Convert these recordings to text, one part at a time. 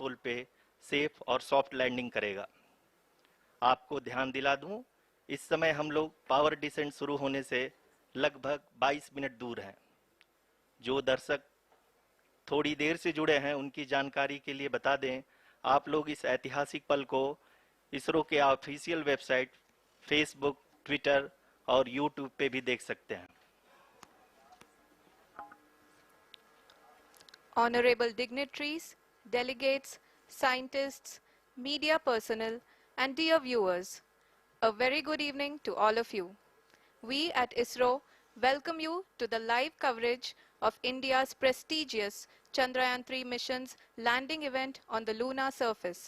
पोल पे सेफ और soft landing करेगा। आपको ध्यान दिला दूं, इस समय हम लोग पावर डिसेंट शुरू होने से लगभग 22 मिनट दूर हैं। जो दर्शक थोड़ी देर से जुड़े हैं उनकी जानकारी के लिए बता दें, आप लोग इस ऐतिहासिक पल को इसरो के ऑफिशियल वेबसाइट, फेसबुक, ट्विटर और यूट्यूब पे भी देख सकते हैं। Honorable dignitaries, delegates, scientists, media personnel, and dear viewers, a very good evening to all of you. We at ISRO welcome you to the live coverage of India's prestigious Chandrayaan 3 mission's landing event on the lunar surface.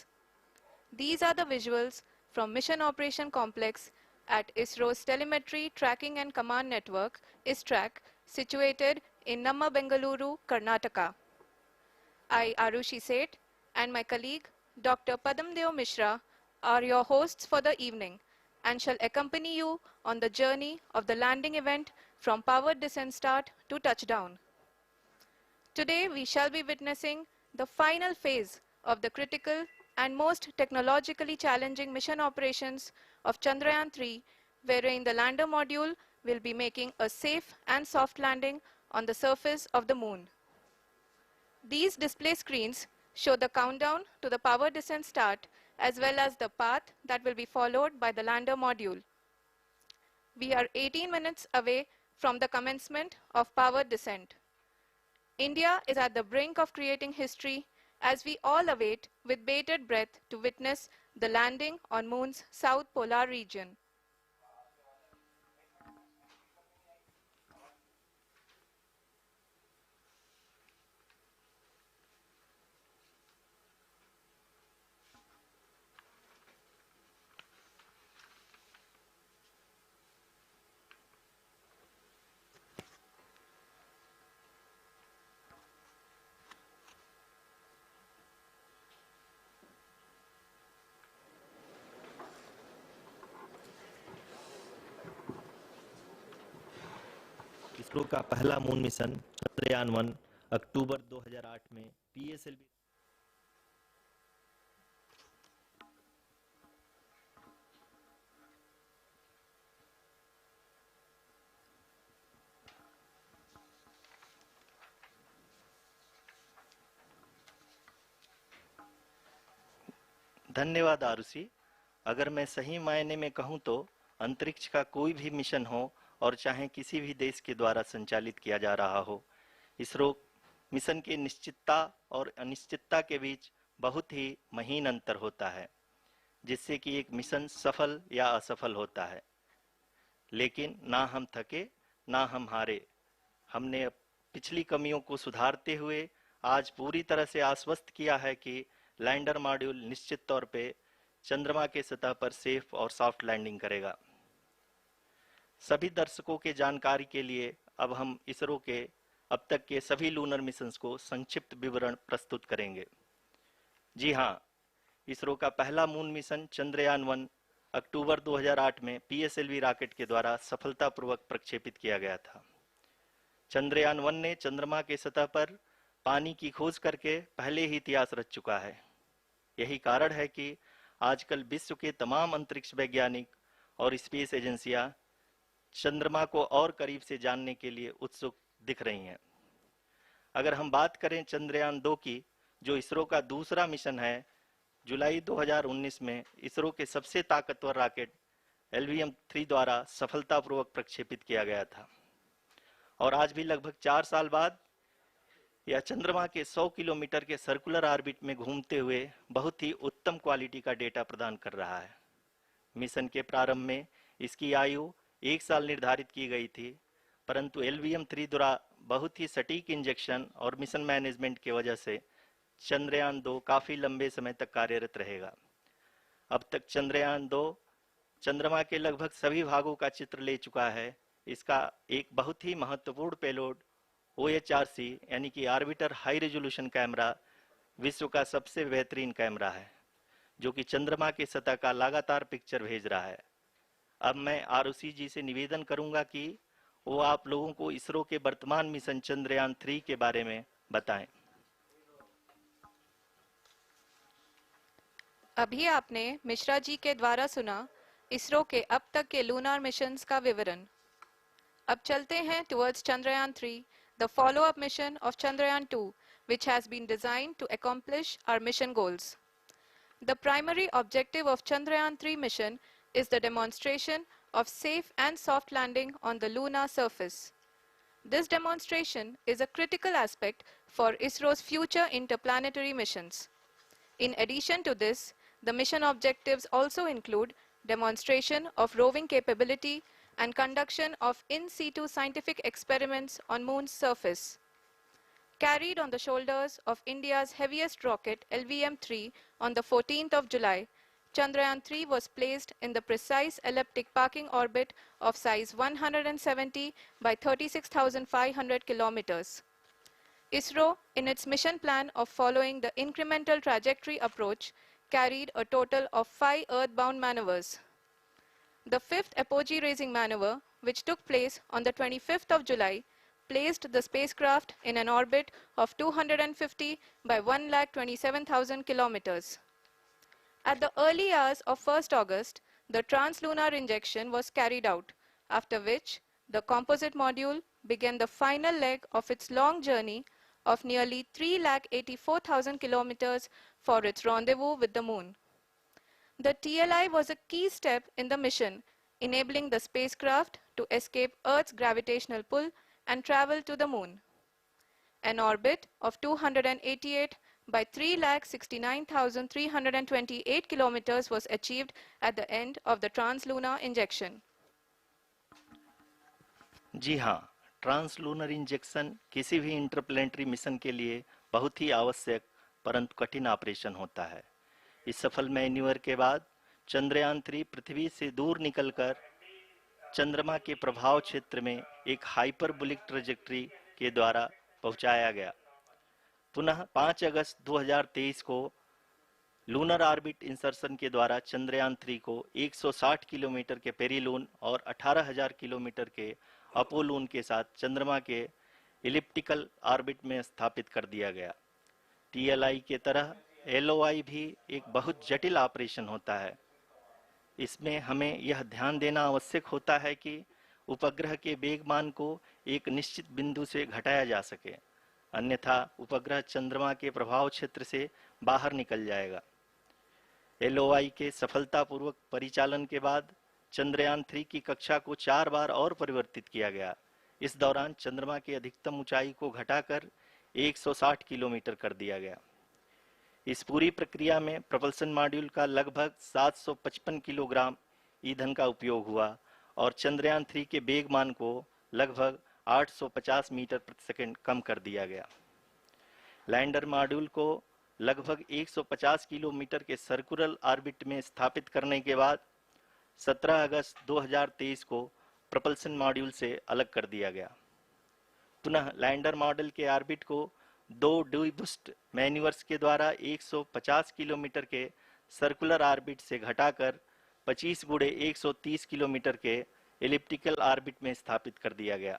These are the visuals from Mission Operation Complex at ISRO's Telemetry Tracking and Command Network, ISTRAC, situated in Namma, Bengaluru, Karnataka. I, Arushi Seth, and my colleague, Dr. Padamdeo Mishra, are your hosts for the evening and shall accompany you on the journey of the landing event from powered descent start to touchdown. Today, we shall be witnessing the final phase of the critical and most technologically challenging mission operations of Chandrayaan 3, wherein the lander module will be making a safe and soft landing on the surface of the moon. These display screens show the countdown to the power descent start as well as the path that will be followed by the lander module. We are 18 minutes away from the commencement of power descent. India is at the brink of creating history as we all await with bated breath to witness the landing on Moon's south polar region. ISRO का पहला moon mission Chandrayaan 1 अक्टूबर 2008 में PSLV धन्यवाद आरुषि। अगर मैं सही मायने में कहूं तो अंतरिक्ष का कोई भी मिशन हो और चाहे किसी भी देश के द्वारा संचालित किया जा रहा हो, इसरो मिशन की निश्चितता और अनिश्चितता के बीच बहुत ही महीन अंतर होता है, जिससे कि एक मिशन सफल या असफल होता है। लेकिन ना हम थके ना हम हारे। हमने पिछली कमियों को सुधारते हुए आज पूरी तरह से आश्वस्त किया है कि लैंडर मॉड्यूल निश्चित तौर पे चंद्रमा के सतह पर सेफ और सॉफ्ट लैंडिंग करेगा। सभी दर्शकों के जानकारी के लिए अब हम इसरो के अब तक के सभी लूनर मिशंस को संक्षिप्त विवरण प्रस्तुत करेंगे। जी हाँ, इसरो का पहला मून मिशन चंद्रयान 1 अक्टूबर 2008 में पीएसएलवी रॉकेट के द्वारा सफलतापूर्वक प्रक्षेपित किया गया था। चंद्रयान 1 ने चंद्रमा के सतह पर पानी की खोज करके पहले ही इतिहास रच चुका है। यही कारण है कि आजकल विश्व के तमाम अंतरिक्ष वैज्ञानिक और स्पेस एजेंसियां चंद्रमा को और करीब से जानने के लिए उत्सुक दिख रही हैं। अगर हम बात करें चंद्रयान 2 की, जो इसरो का दूसरा मिशन है, जुलाई 2019 में इसरो के सबसे ताकतवर रॉकेट LVM-3 द्वारा सफलतापूर्वक प्रक्षेपित किया गया था और आज भी लगभग 4 साल बाद यह चंद्रमा के 100 किलोमीटर के सर्कुलर ऑर्बिट में घूमते हुए बहुत ही उत्तम क्वालिटी का डेटा प्रदान कर रहा है। मिशन के प्रारंभ में इसकी आयु 1 साल निर्धारित की गई थी, परंतु LVM-3 द्वारा बहुत ही सटीक इंजेक्शन और मिशन मैनेजमेंट की वजह से चंद्रयान 2 काफी लंबे समय तक कार्यरत रहेगा। अब तक चंद्रयान 2 चंद्रमा के लगभग सभी भागों का चित्र ले चुका है। इसका एक बहुत ही महत्वपूर्ण पेलोड OHRC यानी कि ऑर्बिटर हाई रेजोल्यूशन कैमरा विश्व का सबसे बेहतरीन कैमरा है, जो कि चंद्रमा के सतह का लगातार पिक्चर भेज रहा है। अब मैं आरुषि जी से निवेदन करूंगा कि वो आप लोगों को इसरो के वर्तमान मिशन चंद्रयान 3 के बारे में बताएं। अभी आपने मिश्रा जी के द्वारा सुना इसरो के अब तक के लूनार मिशंस का विवरण। अब चलते हैं towards Chandrayaan 3, the follow-up mission of Chandrayaan 2, which has been designed to accomplish our mission goals. The primary objective of Chandrayaan 3 mission is the demonstration of safe and soft landing on the lunar surface. This demonstration is a critical aspect for ISRO's future interplanetary missions. In addition to this, the mission objectives also include demonstration of roving capability and conduction of in situ scientific experiments on Moon's surface. Carried on the shoulders of India's heaviest rocket LVM-3 on the 14th of July, Chandrayaan-3 was placed in the precise elliptic parking orbit of size 170 by 36,500 kilometers. ISRO, in its mission plan of following the incremental trajectory approach, carried a total of 5 earthbound maneuvers. The fifth apogee raising maneuver, which took place on the 25th of July, placed the spacecraft in an orbit of 250 by 1,27,000 kilometers. At the early hours of 1st August, the translunar injection was carried out, after which the composite module began the final leg of its long journey of nearly 3,84,000 kilometers for its rendezvous with the Moon. The TLI was a key step in the mission, enabling the spacecraft to escape Earth's gravitational pull and travel to the Moon. An orbit of 288 by 3,69,328 kilometers was achieved at the end of the translunar injection. जी हाँ, translunar injection किसी भी interplanetary mission के लिए बहुत ही आवश्यक परंतु कठिन operation होता है। इस सफल मैन्यूवर के बाद चंद्रयान 3 पृथ्वी से दूर निकलकर चंद्रमा के प्रभाव क्षेत्र में एक हाइपरबोलिक ट्रेजेक्टरी के द्वारा पहुंचाया गया। पुनः 5 अगस्त 2023 को लूनर ऑर्बिट इंसर्शन के द्वारा चंद्रयान 3 को 160 किलोमीटर के पेरीलून और 18,000 किलोमीटर के अपोलून के साथ चंद्रमा के इलिप्टिकल ऑर्बिट में स्थापित कर दिया गया। टीएलआई के तरह एलओआई भी एक बहुत जटिल ऑपरेशन होता है। इसमें हमें यह ध्यान देना आवश्यक होता है कि उपग्रह के वेगमान को एक निश्चित बिंदु से घटाया जा सके, अन्यथा उपग्रह चंद्रमा के प्रभाव क्षेत्र से बाहर निकल जाएगा। एलओआई के सफलतापूर्वक परिचालन के बाद चंद्रयान 3 की कक्षा को 4 बार और परिवर्तित किया गया। इस दौरान चंद्रमा की अधिकतम ऊंचाई को घटाकर 160 किलोमीटर कर दिया गया। इस पूरी प्रक्रिया में प्रपल्सन मॉड्यूल का लगभग 755 किलोग्राम ईंधन का उपयोग हुआ और चंद्रयान 3 के वेगमान को लगभग 850 मीटर प्रति सेकंड कम कर दिया गया। लैंडर मॉड्यूल को लगभग 150 किलोमीटर के सर्कुलर ऑर्बिट में स्थापित करने के बाद 17 अगस्त 2023 को प्रपल्सन मॉड्यूल से अलग कर दिया गया। पुनः लैंडर मॉडल के ऑर्बिट को 2 डीबूस्ट मैन्यूवर्स के द्वारा 150 किलोमीटर के सर्कुलर ऑर्बिट से घटाकर 25 गुणे 130 किलोमीटर के एलिप्टिकल ऑर्बिट में स्थापित कर दिया गया।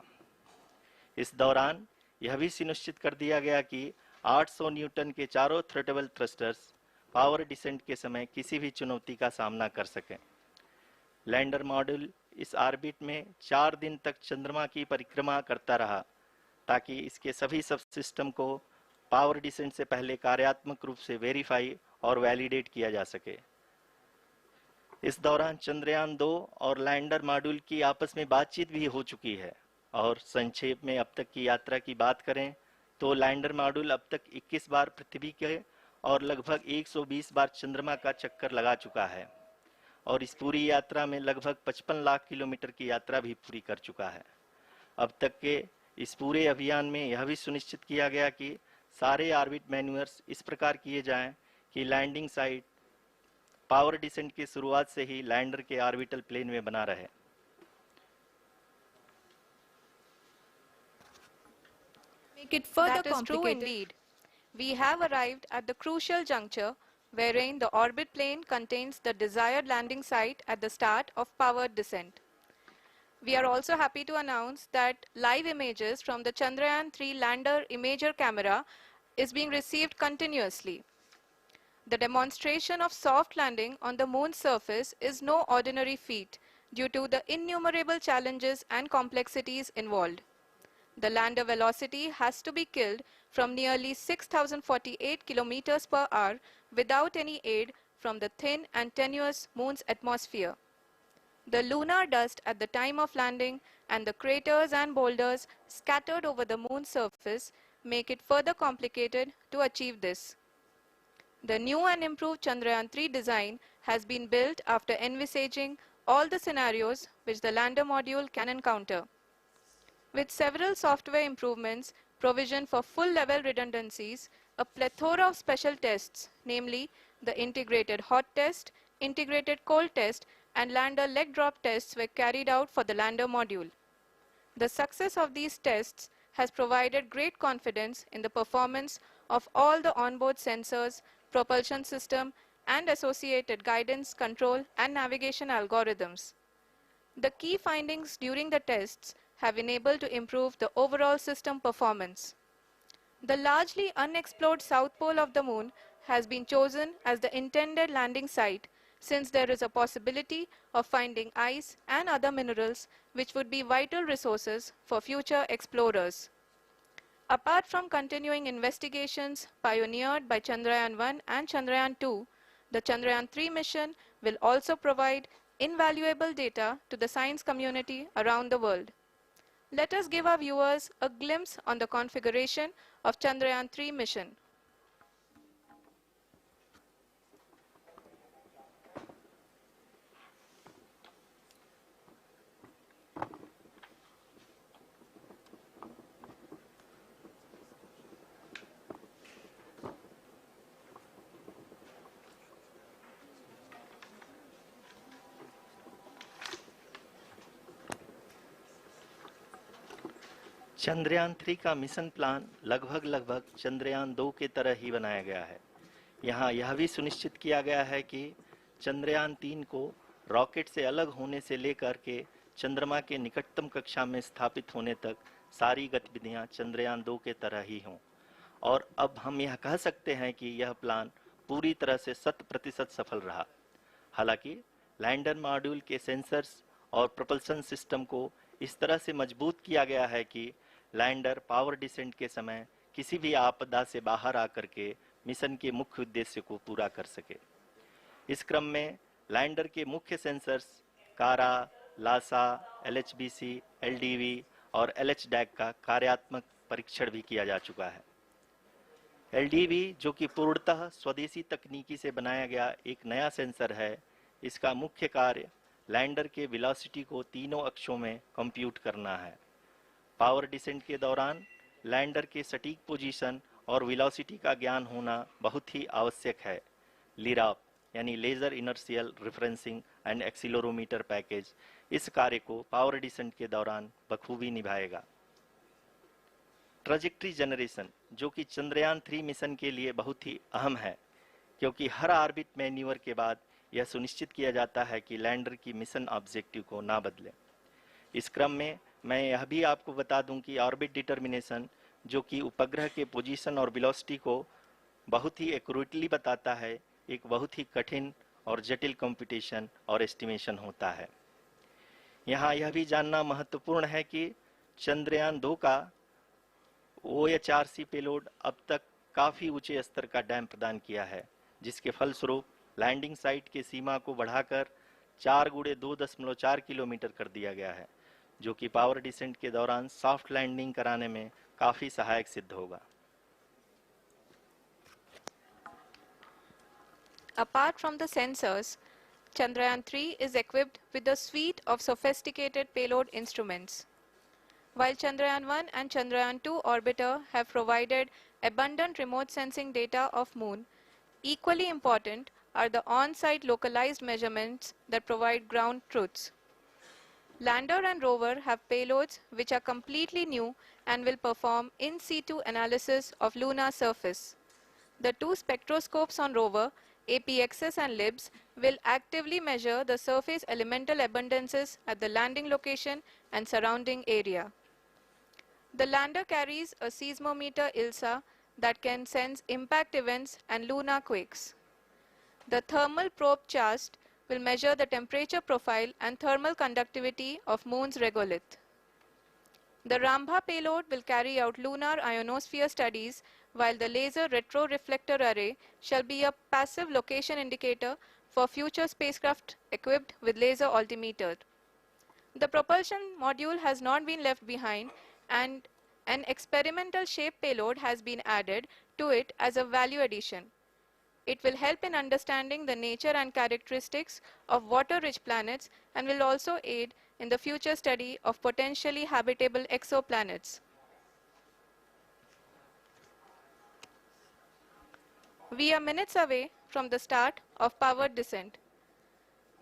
इस दौरान यह भी सुनिश्चित कर दिया गया कि 800 न्यूटन के चारों थ्रोटेबल थ्रस्टर्स पावर डिसेंट के समय किसी भी चुनौती का सामना कर सकें। लैंडर मॉड्यूल इस ऑर्बिट में 4 दिन तक चंद्रमा की परिक्रमा करता रहा ताकि इसके सभी सब सिस्टम को पावर डिसेंट से पहले कार्यात्मक रूप से वेरीफाई और वैलिडेट किया जा सके। इस दौरान चंद्रयान 2 और लैंडर मॉड्यूल की आपस में बातचीत भी हो चुकी है। और संक्षेप में अब तक की यात्रा की बात करें तो लैंडर मॉड्यूल अब तक 21 बार पृथ्वी के और लगभग 120 बार चंद्रमा का चक्कर लगा चुका है और इस पूरी यात्रा में लगभग 55 लाख किलोमीटर की यात्रा भी पूरी कर चुका है। अब तक के इस पूरे अभियान में यह भी सुनिश्चित किया गया कि सारे ऑर्बिट मैन्यूवर्स इस प्रकार किए जाएं कि लैंडिंग साइट पावर डिसेंट की शुरुआत से ही लैंडर के ऑर्बिटल प्लेन में बना रहे। Make it further that is true indeed. We have arrived at the crucial juncture wherein the orbit plane contains the desired landing site at the start of powered descent. We are also happy to announce that live images from the Chandrayaan 3 lander imager camera is being received continuously. The demonstration of soft landing on the moon's surface is no ordinary feat due to the innumerable challenges and complexities involved. The lander velocity has to be killed from nearly 6,048 kilometers per hour without any aid from the thin and tenuous moon's atmosphere. The lunar dust at the time of landing and the craters and boulders scattered over the moon's surface make it further complicated to achieve this. The new and improved Chandrayaan-3 design has been built after envisaging all the scenarios which the lander module can encounter. With several software improvements, provision for full-level redundancies, a plethora of special tests, namely the integrated hot test, integrated cold test, and lander leg drop tests were carried out for the lander module. The success of these tests has provided great confidence in the performance of all the onboard sensors, propulsion system, and associated guidance, control, and navigation algorithms. The key findings during the tests have enabled to improve the overall system performance. The largely unexplored south pole of the moon has been chosen as the intended landing site since there is a possibility of finding ice and other minerals which would be vital resources for future explorers. Apart from continuing investigations pioneered by Chandrayaan-1 and Chandrayaan-2, the Chandrayaan-3 mission will also provide invaluable data to the science community around the world. Let us give our viewers a glimpse on the configuration of Chandrayaan-3 mission. Chandrayaan 3 का mission plan लगभग चंद्रयान 2 के तरह ही बनाया गया है। यहाँ यह भी सुनिश्चित किया गया है कि चंद्रयान 3 को रॉकेट से अलग होने से लेकर के चंद्रमा के निकटतम कक्षा में स्थापित होने तक सारी गतिविधियां चंद्रयान 2 के तरह ही हों। और अब हम यह कह सकते हैं कि यह प्लान पूरी तरह से 100% सफल रहा। हालांकि लैंडर मॉड्यूल के सेंसर्स और प्रोपल्शन सिस्टम को इस तरह से मजबूत किया गया है कि लैंडर पावर डिसेंट के समय किसी भी आपदा से बाहर आकर के मिशन के मुख्य उद्देश्य को पूरा कर सके। इस क्रम में लैंडर के मुख्य सेंसर्स कारा, लासा, एलएचबीसी, एलडीवी और एलएचडैक का कार्यात्मक परीक्षण भी किया जा चुका है। एलडीवी, जो कि पूर्णतः स्वदेशी तकनीकी से बनाया गया एक नया सेंसर है, इसका मुख्य कार्य लैंडर के वेलोसिटी को तीनों अक्षों में कंप्यूट करना है। पावर डिसेंट के दौरान लैंडर के सटीक पोजीशन और वेलोसिटी का ज्ञान होना बहुत ही आवश्यक है। लिराप यानी laser inertial referencing and accelerometer package इस कार्य को पावर डिसेंट के दौरान बखूबी निभाएगा। ट्रैजेक्टरी जनरेशन, जो कि चंद्रयान 3 मिशन के लिए बहुत ही अहम है, क्योंकि हर ऑर्बिट मैन्यूवर के बाद यह सुनिश्चित किया जाता है कि लैंडर की मिशन ऑब्जेक्टिव को ना बदले। इस क्रम में मैं यह भी आपको बता दूं कि ऑर्बिट डिटर्मिनेशन, जो कि उपग्रह के पोजीशन और वेलोसिटी को बहुत ही एक्यूरेटली बताता है, एक बहुत ही कठिन और जटिल कंप्यूटेशन और एस्टिमेशन होता है। यहाँ यह भी जानना महत्वपूर्ण है कि चंद्रयान 2 का OHRC पेलोड अब तक काफ़ी ऊंचे स्तर का डैम प्रदान किया है, जिसके फलस्वरूप लैंडिंग साइट के सीमा को बढ़ाकर 4 गुणे 2.4 किलोमीटर कर दिया गया है, जो कि पावर डिसेंट के दौरान सॉफ्ट लैंडिंग कराने में काफ़ी सहायक सिद्ध होगा। Apart from the sensors, Chandrayaan-3 is equipped with a suite of sophisticated payload instruments. While Chandrayaan-1 and Chandrayaan-2 orbiter have provided abundant remote sensing data of Moon, equally important are the on-site localized measurements that provide ground truths. Lander and rover have payloads which are completely new and will perform in situ analysis of lunar surface. The two spectroscopes on rover, APXS and LIBS, will actively measure the surface elemental abundances at the landing location and surrounding area. The lander carries a seismometer ILSA that can sense impact events and lunar quakes. The thermal probe CHAST will measure the temperature profile and thermal conductivity of Moon's regolith. The Rambha payload will carry out lunar ionosphere studies, while the laser retroreflector array shall be a passive location indicator for future spacecraft equipped with laser altimeter. The propulsion module has not been left behind, and an experimental shape payload has been added to it as a value addition. It will help in understanding the nature and characteristics of water-rich planets and will also aid in the future study of potentially habitable exoplanets. We are minutes away from the start of powered descent.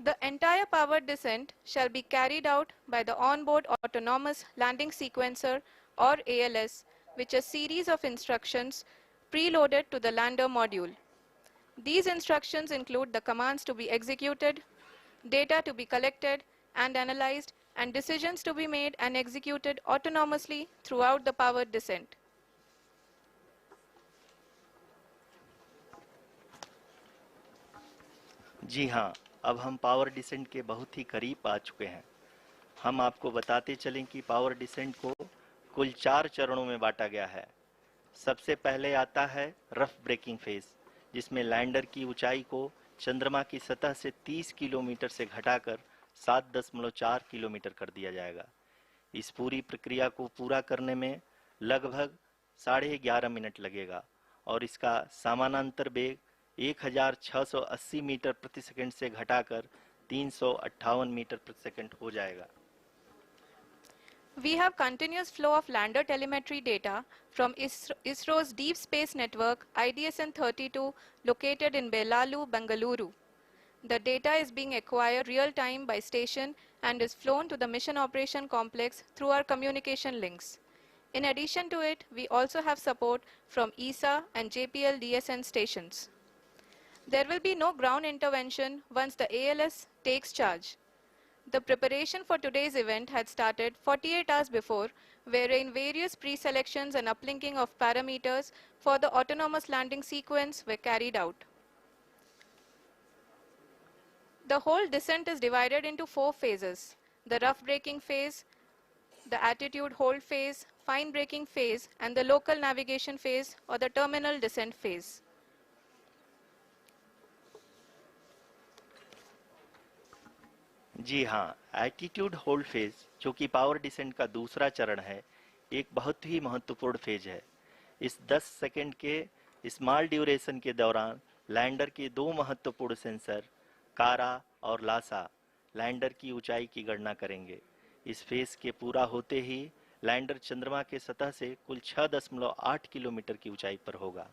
The entire powered descent shall be carried out by the onboard autonomous landing sequencer, or ALS, which is a series of instructions preloaded to the lander module. These instructions include the commands to be executed, data to be collected and analyzed, and decisions to be made and executed autonomously throughout the powered descent. जी हाँ, अब हम power descent के बहुत ही करीब आ चुके हैं। हम आपको बताते चलें कि पावर डिसेंट को कुल 4 चरणों में बांटा गया है। सबसे पहले आता है रफ ब्रेकिंग फेज, जिसमें लैंडर की ऊंचाई को चंद्रमा की सतह से 30 किलोमीटर से घटाकर 7.4 किलोमीटर कर दिया जाएगा। इस पूरी प्रक्रिया को पूरा करने में लगभग 11.5 मिनट लगेगा और इसका समानांतर वेग 1680 मीटर प्रति सेकंड से घटाकर 358 मीटर प्रति सेकंड हो जाएगा। We have continuous flow of lander telemetry data from ISRO's Deep Space Network IDSN-32 located in Belalu, Bengaluru. The data is being acquired real-time by station and is flown to the Mission Operation Complex through our communication links. In addition to it, we also have support from ESA and JPL DSN stations. There will be no ground intervention once the ALS takes charge. The preparation for today's event had started 48 hours before, wherein various pre-selections and uplinking of parameters for the autonomous landing sequence were carried out. The whole descent is divided into 4 phases: the rough braking phase, the attitude hold phase, fine braking phase, and the local navigation phase or the terminal descent phase. जी हाँ, attitude hold phase, जो कि power descent का दूसरा चरण है, एक बहुत ही महत्वपूर्ण फेज है। इस 10 सेकंड के स्मॉल ड्यूरेशन के दौरान लैंडर के 2 महत्वपूर्ण सेंसर कारा और लासा लैंडर की ऊंचाई की गणना करेंगे। इस फेज के पूरा होते ही लैंडर चंद्रमा के सतह से कुल 6.8 किलोमीटर की ऊंचाई पर होगा।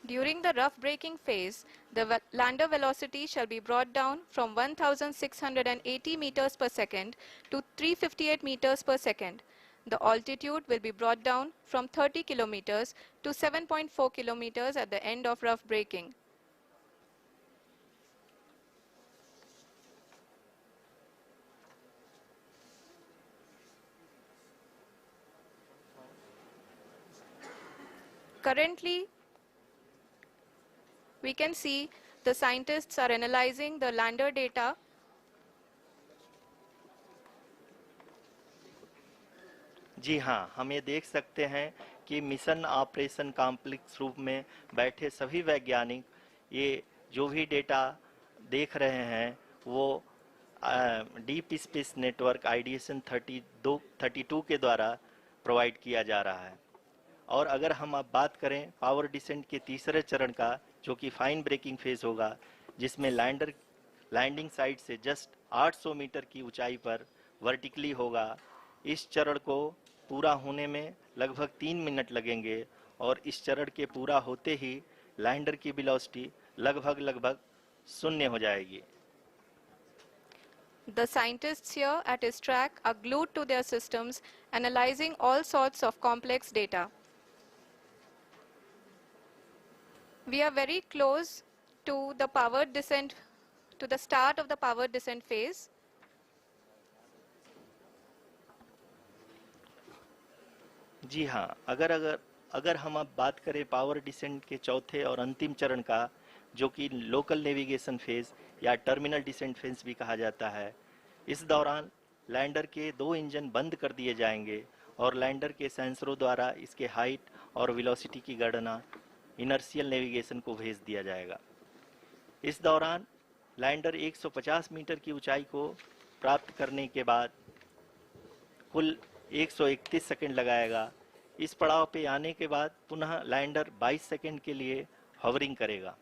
During the rough braking phase, the lander velocity shall be brought down from 1680 meters per second to 358 meters per second. The altitude will be brought down from 30 kilometers to 7.4 kilometers at the end of rough braking. Currently, we can see the scientists are analyzing the lander data. जी हाँ, हम ये देख सकते हैं कि mission operation complex रूप में बैठे सभी वैज्ञानिक ये जो भी डेटा देख रहे हैं वो डीप स्पेस नेटवर्क IDSN 32 के द्वारा प्रोवाइड किया जा रहा है। और अगर हम अब बात करें पावर डिसेंट के तीसरे चरण का, जो कि फाइन ब्रेकिंग फेज होगा, जिसमें लैंडर लैंडिंग साइट से जस्ट 800 मीटर की ऊंचाई पर वर्टिकली होगा। इस चरण को पूरा होने में लगभग 3 मिनट लगेंगे और इस चरण के पूरा होते ही लैंडर की वेलोसिटी लगभग 0 हो जाएगी। The scientists here at ISRO are glued to their systems, analyzing all sorts of complex data. We are very close to the powered descent, to the start of the powered descent phase. जी हाँ, अगर अगर हम अब बात करें power descent के चौथे और अंतिम चरण का, जो कि लोकल नेविगेशन फेज या टर्मिनल डिसेंट फेज भी कहा जाता है, इस दौरान लैंडर के 2 इंजन बंद कर दिए जाएंगे और लैंडर के सेंसरों द्वारा इसके हाइट और वेलोसिटी की गणना इनर्शियल नेविगेशन को भेज दिया जाएगा। इस दौरान लैंडर 150 मीटर की ऊंचाई को प्राप्त करने के बाद कुल 131 सेकंड लगाएगा। इस पड़ाव पे आने के बाद पुनः लैंडर 22 सेकंड के लिए हवरिंग करेगा।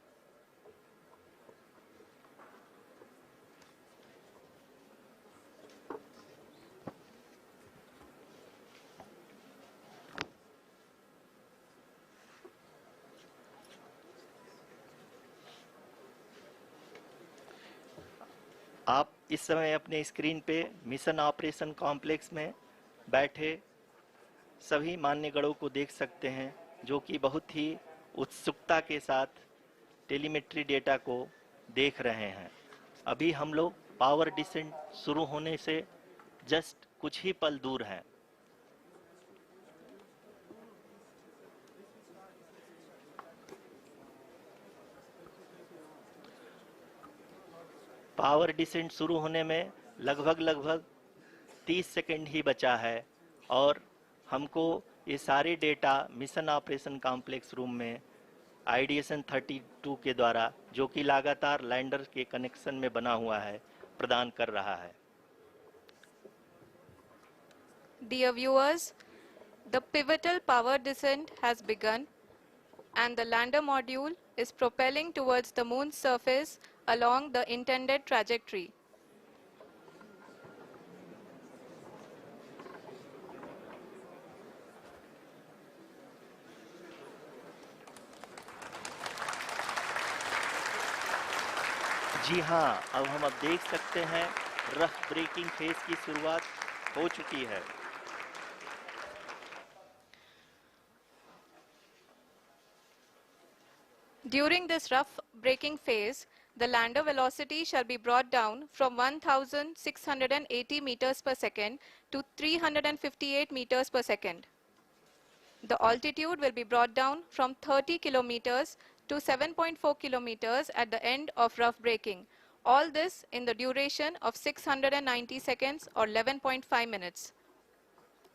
आप इस समय अपने स्क्रीन पे मिशन ऑपरेशन कॉम्प्लेक्स में बैठे सभी मान्यगणों को देख सकते हैं, जो कि बहुत ही उत्सुकता के साथ टेलीमेट्री डेटा को देख रहे हैं। अभी हम लोग पावर डिसेंट शुरू होने से जस्ट कुछ ही पल दूर हैं। पावर डिसेंट शुरू होने में लगभग 30 सेकंड ही बचा है और हमको ये सारे data mission operation complex room में आईडीएसएन 32 के द्वारा, जो कि लगातार लैंडर के कनेक्शन में बना हुआ है, प्रदान कर रहा है। Dear viewers, the pivotal power descent has begun and the lander module is propelling towards the moon's surface along the intended trajectory. जी हाँ, अब देख सकते हैं रफ ब्रेकिंग फेज की शुरुआत हो चुकी है। During this rough braking phase, the lander velocity shall be brought down from 1680 meters per second to 358 meters per second. The altitude will be brought down from 30 kilometers to 7.4 kilometers at the end of rough braking. All this in the duration of 690 seconds or 11.5 minutes.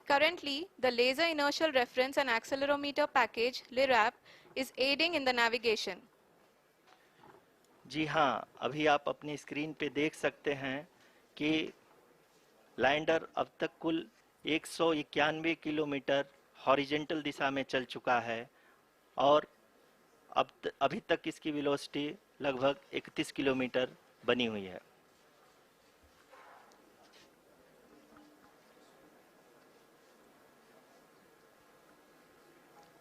Currently, the Laser Inertial Reference and Accelerometer package (LIRAP) is aiding in the navigation. जी हाँ, अभी आप अपनी screen पे देख सकते हैं कि lander अब तक कुल 191 किलोमीटर हॉरिजेंटल दिशा में चल चुका है और अभी तक इसकी वेलोसिटी लगभग 31 किलोमीटर बनी हुई है।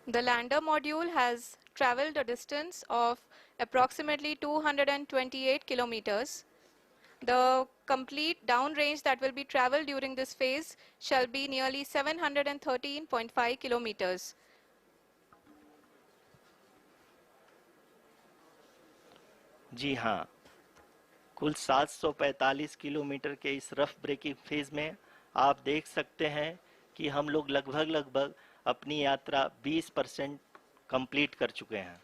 The lander module has traveled a distance of approximately 228 kilometers. The complete downrange that will be traveled during this phase shall be nearly 713.5 kilometers. जी हाँ, कुल 745 किलोमीटर के इस रफ ब्रेकिंग फेज में आप देख सकते हैं कि हम लोग लगभग अपनी यात्रा 20% कंप्लीट कर चुके हैं।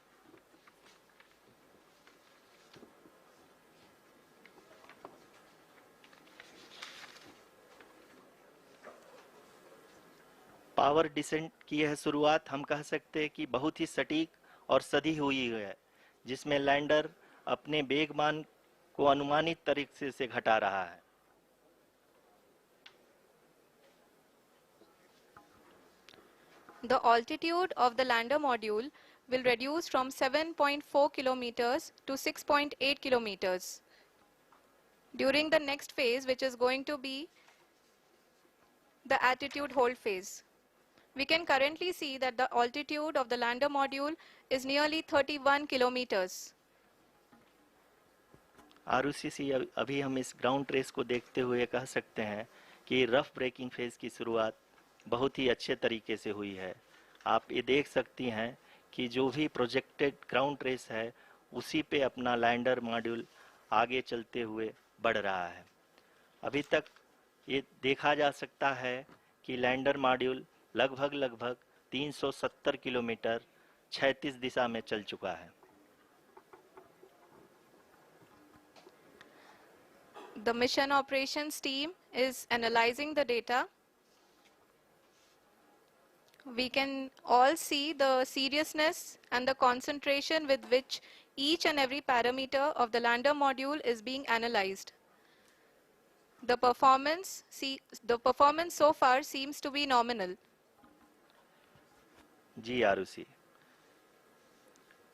पावर डिसेंट की यह शुरुआत हम कह सकते हैं कि बहुत ही सटीक और सधी हुई है, जिसमें लैंडर अपने वेगमान को अनुमानित तरीके से घटा रहा है। The altitude of the lander module will reduce from 7.4 kilometers to 6.8 kilometers. During the next phase, which is going to be the attitude hold phase. We can currently see that the altitude of the lander module is nearly 31 kilometers. Arushi, अभी हम इस ground trace को देखते हुए कह सकते हैं कि रफ ब्रेकिंग फेज की शुरुआत बहुत ही अच्छे तरीके से हुई है। आप ये देख सकती हैं कि जो भी प्रोजेक्टेड ग्राउंड ट्रेस है, उसी पे अपना लैंडर मॉड्यूल आगे चलते हुए बढ़ रहा है। अभी तक ये देखा जा सकता है कि लैंडर मॉड्यूल लगभग 370 किलोमीटर 36 दिशा में चल चुका है। The mission operations team is analyzing the data. We can all see the seriousness and the concentration with which each and every parameter of the lander module is being analyzed. The performance so far seems to be nominal. जी आरुषि,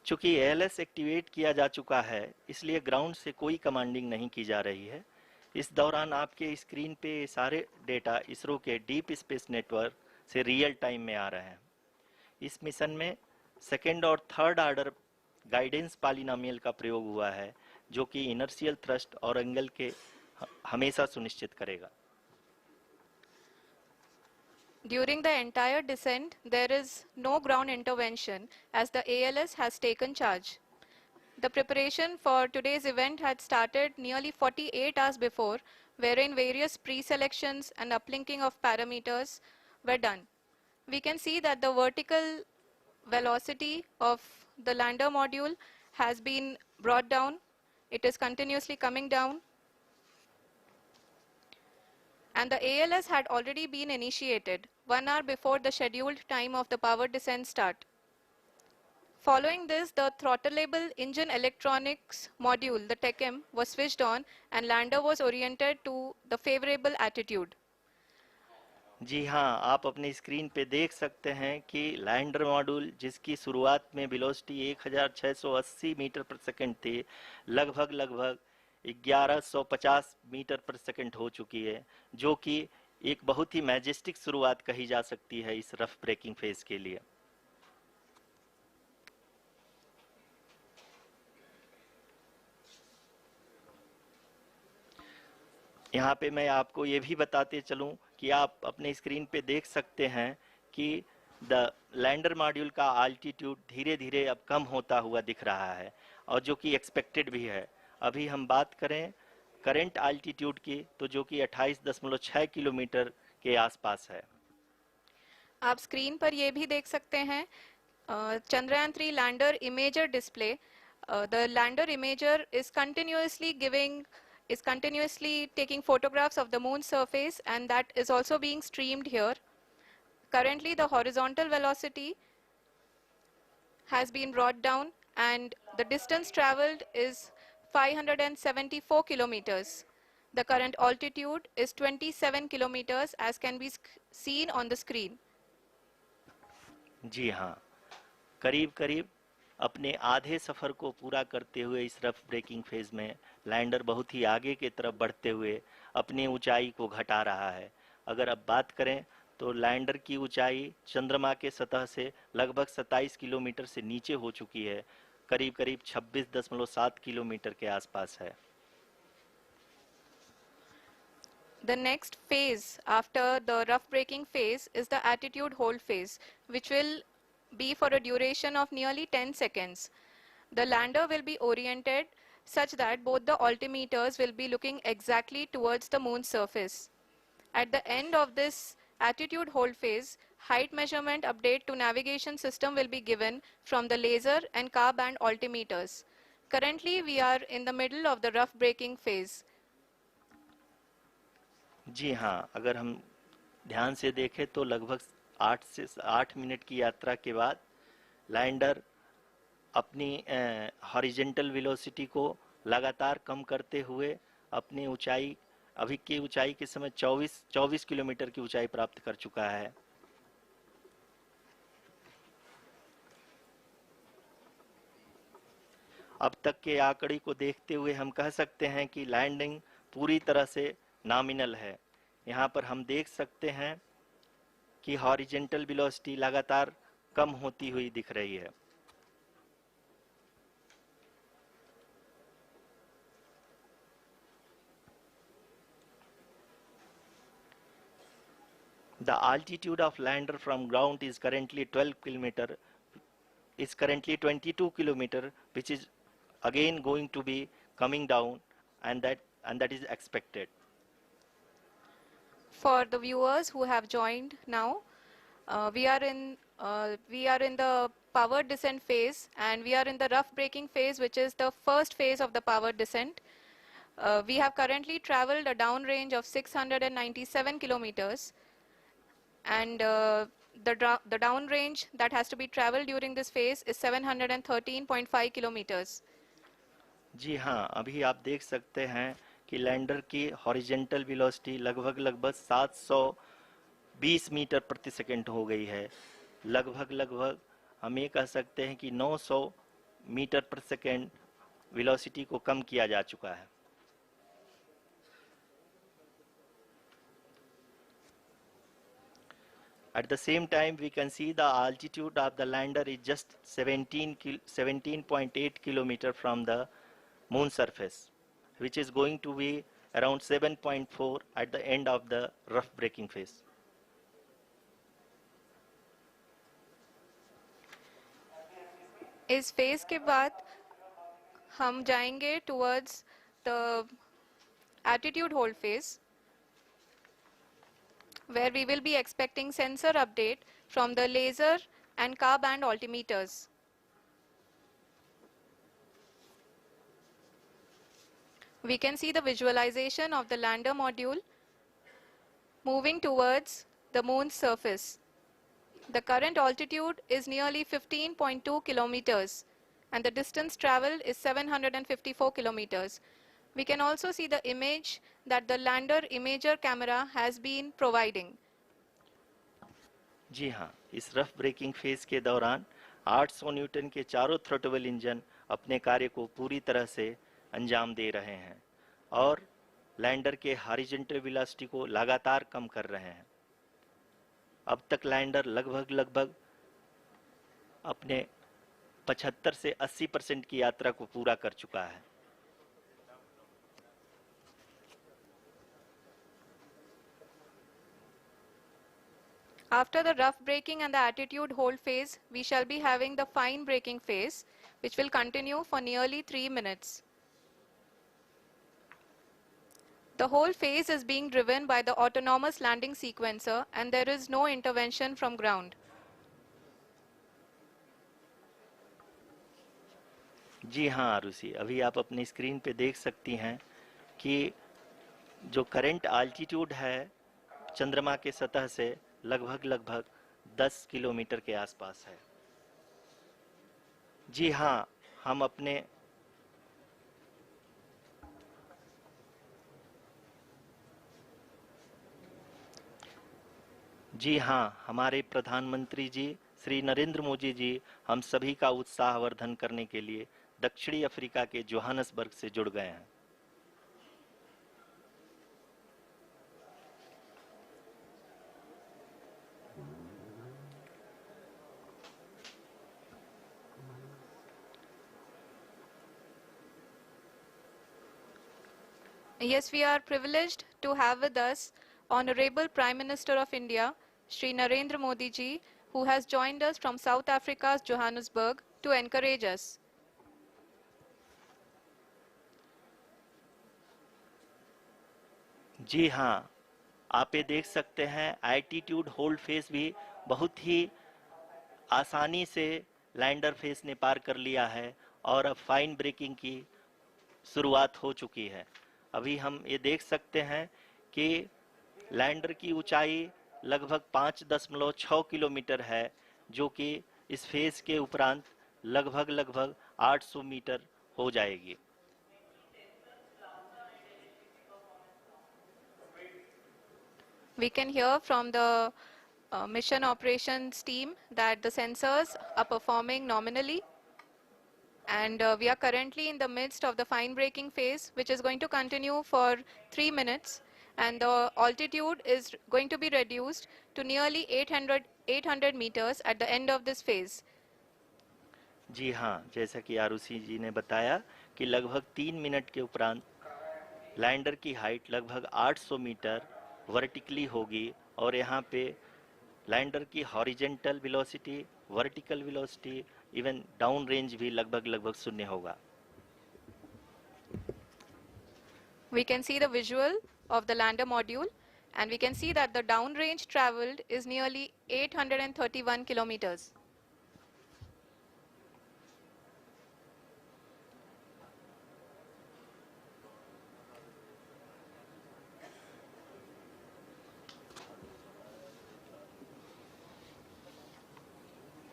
चूंकि ALS activate किया जा चुका है, इसलिए ground से कोई commanding नहीं की जा रही है। इस दौरान आपके स्क्रीन पे सारे डेटा इसरो के डीप स्पेस नेटवर्क से रियल टाइम में आ रहे हैं। इस मिशन में सेकेंड और थर्ड ऑर्डर गाइडेंस पॉलिनोमियल का प्रयोग हुआ है, जो कि इनर्शियल थ्रस्ट और एंगल के हमेशा सुनिश्चित करेगा। During the entire descent, there is no ground intervention as the ALS has taken charge. The preparation for today's event had started nearly 48 hours before, wherein various pre-selections and uplinking of parameters were done. We can see that the vertical velocity of the lander module has been brought down. It is continuously coming down. And the ALS had already been initiated 1 hour before the scheduled time of the power descent start. Following this, the throttleable engine electronics module, the TECM, was switched on and lander was oriented to the favorable attitude. जी हाँ, आप अपने screen पे देख सकते हैं कि lander module, जिसकी शुरुआत में वेलोसिटी 1680 मीटर पर सेकंड थी, लगभग 1150 मीटर पर सेकंड हो चुकी है, जो कि एक बहुत ही मैजेस्टिक शुरुआत कही जा सकती है इस रफ ब्रेकिंग फेज के लिए। यहाँ पे मैं आपको ये भी बताते चलूं कि आप अपने स्क्रीन पे देख सकते हैं कि द लैंडर मॉड्यूल का अल्टीट्यूड धीरे धीरे अब कम होता हुआ दिख रहा है, और जो कि एक्सपेक्टेड भी है। अभी हम बात करें करंट अल्टीट्यूड की, तो जो कि 28.6 किलोमीटर के आसपास है। आप स्क्रीन पर ये भी देख सकते हैं Chandrayaan 3 lander imager display. The lander imager is continuously taking photographs of the moon's surface, and that is also being streamed here. Currently, the horizontal velocity has been brought down and the distance traveled is 574 kilometers. The current altitude is 27 kilometers as can be seen on the screen. जी हाँ, करीब अपने आधे सफ़र को पूरा करते हुए इस rough breaking phase में लैंडर बहुत ही आगे की तरफ बढ़ते हुए अपनी ऊंचाई को घटा रहा है। अगर अब बात करें तो लैंडर की ऊंचाई चंद्रमा के सतह से लगभग 27 किलोमीटर से नीचे हो चुकी है, करीब 26.7 किलोमीटर के आसपास है। The next phase after the rough braking phase is the attitude hold phase, which will be for a duration of nearly 10 seconds. The lander will be oriented such that both the altimeters will be looking exactly towards the moon's surface. At the end of this attitude hold phase, height measurement update to navigation system will be given from the laser and car band altimeters. Currently, we are in the middle of the rough braking phase. जी हाँ, अगर हम ध्यान से देखें तो लगभग 8 minute की यात्रा के बाद लैंडर अपनी हॉरिजेंटल वेलोसिटी को लगातार कम करते हुए अपनी ऊंचाई, अभी की ऊंचाई के समय 24 किलोमीटर की ऊंचाई प्राप्त कर चुका है। अब तक के आंकड़े को देखते हुए हम कह सकते हैं कि लैंडिंग पूरी तरह से नॉमिनल है। यहाँ पर हम देख सकते हैं कि हॉरिजेंटल वेलोसिटी लगातार कम होती हुई दिख रही है। The altitude of lander from ground is currently 22 kilometer, which is again going to be coming down, and that is expected. For the viewers who have joined now, we are in We are in the powered descent phase, and we are in the rough braking phase, which is the first phase of the powered descent. We have currently traveled a downrange of 697 kilometers, and the downrange that has to be traveled during this phase is 713.5 kilometers. जी हाँ, अभी आप देख सकते हैं कि lander की horizontal velocity लगभग 720 metre प्रति सेकंड हो गई है। लगभग हम ये कह सकते हैं कि 900 मीटर प्रति सेकंड वेलोसिटी को कम किया जा चुका है। At the same time, we can see the altitude of the lander is just 17.8 kilometer from the moon surface, which is going to be around 7.4 at the end of the rough braking phase. इस phase के बाद हम जाएंगे towards the attitude hold phase, where we will be expecting sensor update from the laser and car band altimeters. We can see the visualization of the lander module moving towards the moon's surface. The current altitude is nearly 15.2 kilometers, and the distance traveled is 754 kilometers. We can also see the image that the lander imager camera has been providing. जी हाँ, इस rough breaking phase के दौरान 800 Newton के चारों throttle engine अपने कार्य को पूरी तरह से अंजाम दे रहे हैं और लैंडर के हॉरिजॉन्टल वेलोसिटी को लगातार कम कर रहे हैं। अब तक लैंडर लगभग अपने 75 से 80% की यात्रा को पूरा कर चुका है। After the rough braking and the attitude hold phase, we shall be having the fine braking phase, which will continue for nearly 3 minutes. The whole phase is being driven by the autonomous landing sequencer, and there is no intervention from ground. जी हाँ आरुषि, अभी आप अपनी screen पे देख सकती हैं कि जो करंट आल्टीट्यूड है चंद्रमा के सतह से लगभग 10 किलोमीटर के आसपास है। जी हाँ, हमारे प्रधानमंत्री जी श्री नरेंद्र मोदी जी हम सभी का उत्साहवर्धन करने के लिए दक्षिणी अफ्रीका के जोहानसबर्ग से जुड़ गए हैं। Yes, we are privileged to have with us Honorable Prime Minister of India, Shri Narendra Modi ji, who has joined us from South Africa's Johannesburg to encourage us. जी हाँ, आप ये देख सकते हैं एल्टीट्यूड होल्ड फेस भी बहुत ही आसानी से लैंडर फेस ने पार कर लिया है और अब फाइन ब्रेकिंग की शुरुआत हो चुकी है। अभी हम ये देख सकते हैं कि लैंडर की ऊंचाई लगभग 5.6 किलोमीटर है, जो कि इस फेज के उपरांत लगभग 800 मीटर हो जाएगी। We can hear from the mission operations team that the sensors are performing nominally, and we are currently in the midst of the fine braking phase, which is going to continue for 3 minutes, and the altitude is going to be reduced to nearly 800 meters at the end of this phase. जी हाँ, जैसा कि आरुषि जी ने बताया कि लगभग 3 minute के उपरांत lander की हाइट लगभग 800 मीटर वर्टिकली होगी और यहाँ पे लैंडर की horizontal velocity, vertical velocity, even down range भी लगभग शून्य होगा। We can see the visual of the lander module, And we can see that the downrange traveled is nearly 831 kilometers.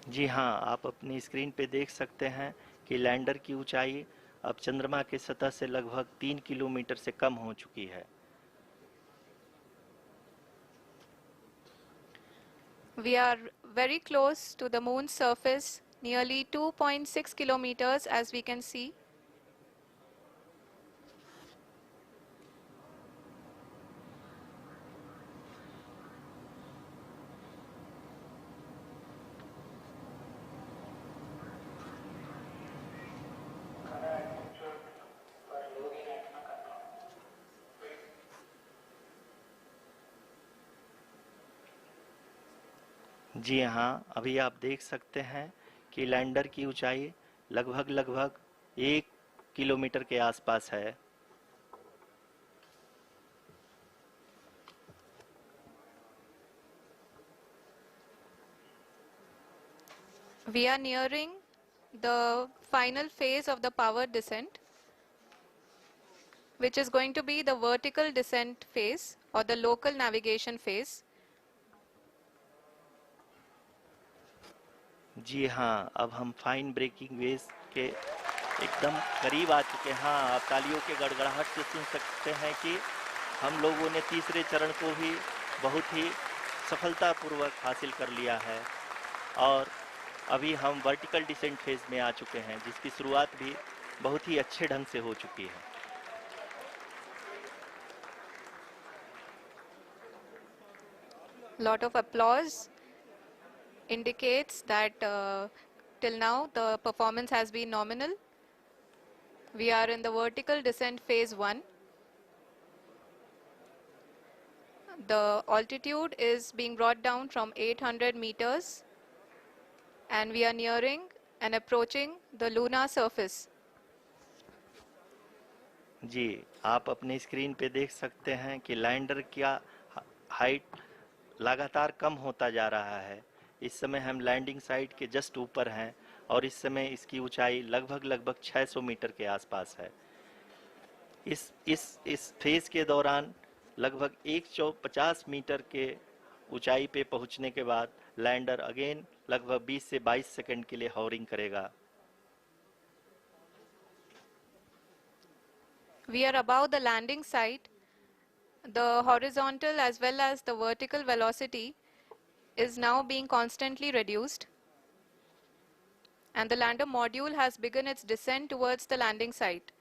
जी हाँ, आप अपनी स्क्रीन पे देख सकते हैं कि लैंडर की ऊंचाई अब चंद्रमा की सतह से लगभग 3 किलोमीटर से कम हो चुकी है। We are very close to the moon's surface, nearly 2.6 kilometers as we can see. जी हाँ, अभी आप देख सकते हैं कि लैंडर की ऊंचाई लगभग 1 किलोमीटर के आसपास है। We are nearing the final phase of the power descent, which is going to be the vertical descent phase or the local navigation phase. जी हाँ, अब हम फाइन ब्रेकिंग वेव्स के एकदम करीब आ चुके हैं। हाँ, आप तालियों के गड़गड़ाहट से सुन सकते हैं कि हम लोगों ने तीसरे चरण को भी बहुत ही सफलतापूर्वक हासिल कर लिया है और अभी हम वर्टिकल डिसेंट फेज में आ चुके हैं, जिसकी शुरुआत भी बहुत ही अच्छे ढंग से हो चुकी है। Lot of applause indicates that till now the performance has been nominal. We are in the vertical descent phase 1. The altitude is being brought down from 800 meters and we are nearing and approaching the lunar surface. जी, आप अपने screen पे देख सकते हैं कि lander का height लगातार कम होता जा रहा है। इस समय हम लैंडिंग साइट के जस्ट ऊपर हैं और इस समय इसकी ऊंचाई लगभग 600 मीटर के आसपास है। इस फेज के दौरान लगभग 150 मीटर के ऊंचाई पे पहुंचने के बाद लैंडर अगेन लगभग 20 से 22 सेकंड के लिए हॉवरिंग करेगा। We are above the landing site. The horizontal as well as the vertical velocity is now being constantly reduced. And the lander module has begun its descent towards the landing site.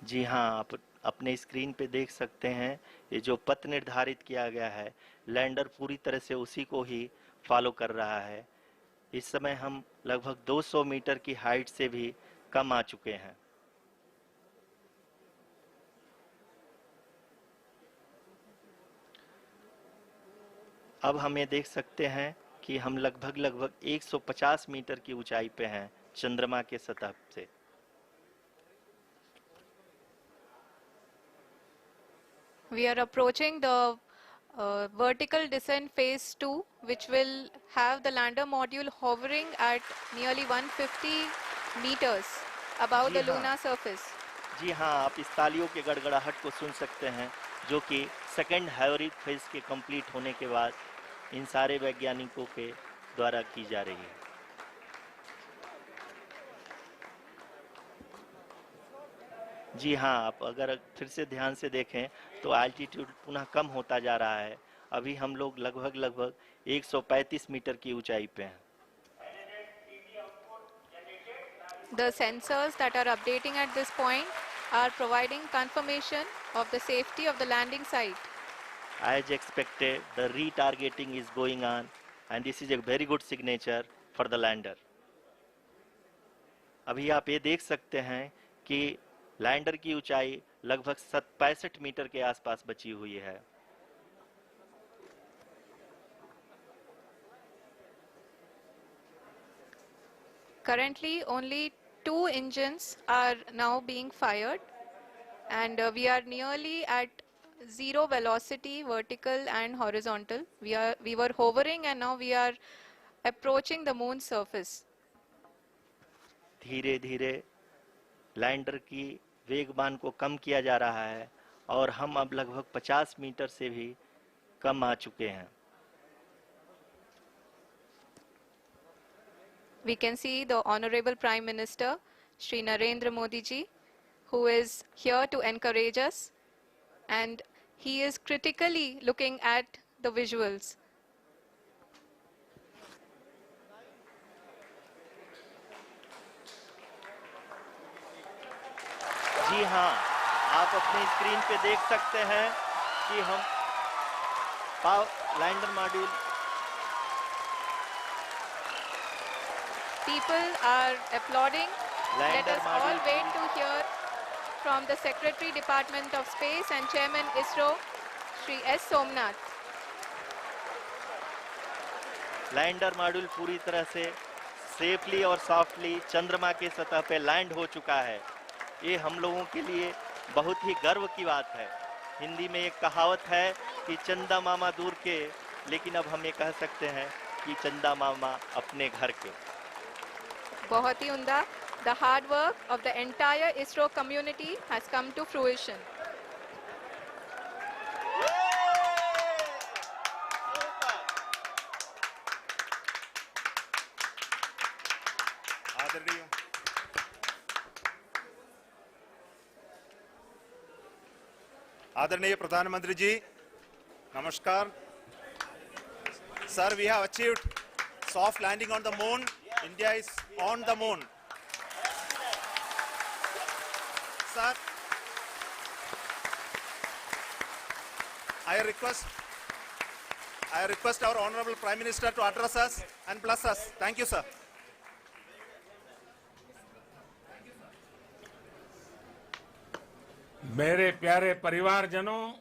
जी हाँ, आप अपने screen पे देख सकते हैं ये जो पथ निर्धारित किया गया है, लैंडर पूरी तरह से उसी को ही फॉलो कर रहा है। इस समय हम लगभग 200 मीटर की हाइट से भी कम आ चुके हैं। अब हम ये देख सकते हैं कि हम लगभग 150 मीटर की ऊंचाई पे हैं चंद्रमा के सतह से। We are approaching the vertical descent phase 2, which will have the lander module hovering at nearly 150 meters above ji the हाँ, lunar surface. जी हाँ, आप इस तालियों के गड़गड़ाहट को सुन सकते हैं, जो कि सेकंड हाइब्रिड फेज के कंप्लीट होने के बाद इन सारे वैज्ञानिकों के द्वारा की जा रही है। जी हाँ, आप अगर फिर से ध्यान से देखें तो एल्टीट्यूड पुनः कम होता जा रहा है। अभी हम लोग लगभग 135 मीटर की ऊंचाई पे हैं। The sensors that are updating at this point are providing confirmation of the safety of the landing site. As expected, the retargeting is going on and this is a very good signature for the lander. अभी आप ये देख सकते हैं कि lander की ऊंचाई लगभग 65 मीटर के आसपास बची हुई है। Currently, only two engines are now being fired, and we are nearly at zero velocity, vertical and horizontal. We were hovering, and now we are approaching the moon's surface. धीरे धीरे लैंडर की वेगमान को कम किया जा रहा है और हम अब लगभग 50 मीटर से भी कम आ चुके हैं. We can see the Honorable Prime Minister, Shri Narendra Modi ji, who is here to encourage us, and he is critically looking at the visuals. जी हाँ, आप अपनी स्क्रीन पे देख सकते हैं कि हम lander module. People are applauding. Let lander us all module wait to hear from the Secretary Department of Space and Chairman ISRO, Shri S. Somnath. Lander module पूरी तरह से सेफली और सॉफ्टली चंद्रमा के सतह पे लैंड हो चुका है. ये हम लोगों के लिए बहुत ही गर्व की बात है. हिंदी में एक कहावत है कि चंदा मामा दूर के, लेकिन अब हम ये कह सकते हैं कि चंदा मामा अपने घर के. बहुत ही उम्दा. The hard work of the entire ISRO community has come to fruition. आदरणीय प्रधानमंत्री जी, नमस्कार. Sir, we have achieved soft landing on the moon. India is on the moon. Sir, I request our Honorable Prime Minister to address us and bless us. Thank you, sir. मेरे प्यारे परिवारजनों,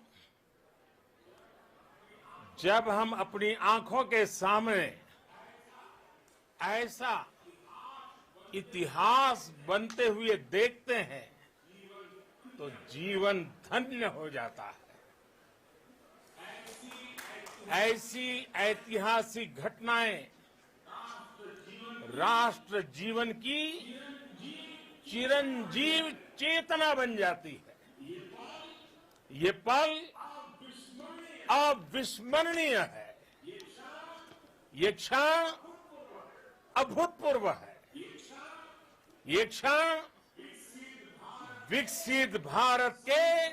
जब हम अपनी आंखों के सामने ऐसा इतिहास बनते हुए देखते हैं तो जीवन धन्य हो जाता है. ऐसी ऐतिहासिक घटनाएं राष्ट्र जीवन की चिरंजीव चेतना बन जाती है. ये पल अविस्मरणीय है. ये क्षण अभूतपूर्व है. ये क्षण विकसित भारत के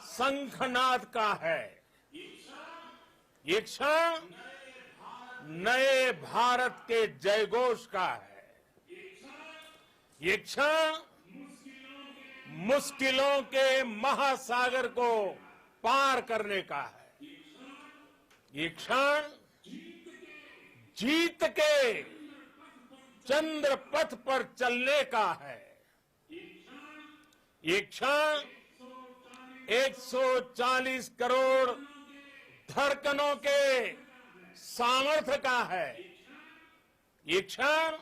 शंखनाद का है. ये क्षण नए भारत के जयघोष का है. ये क्षण मुश्किलों के महासागर को पार करने का है. ये क्षण जीत के चंद्र पथ पर चलने का है. ये क्षण 140 करोड़ धड़कनों के सामर्थ्य का है. ये क्षण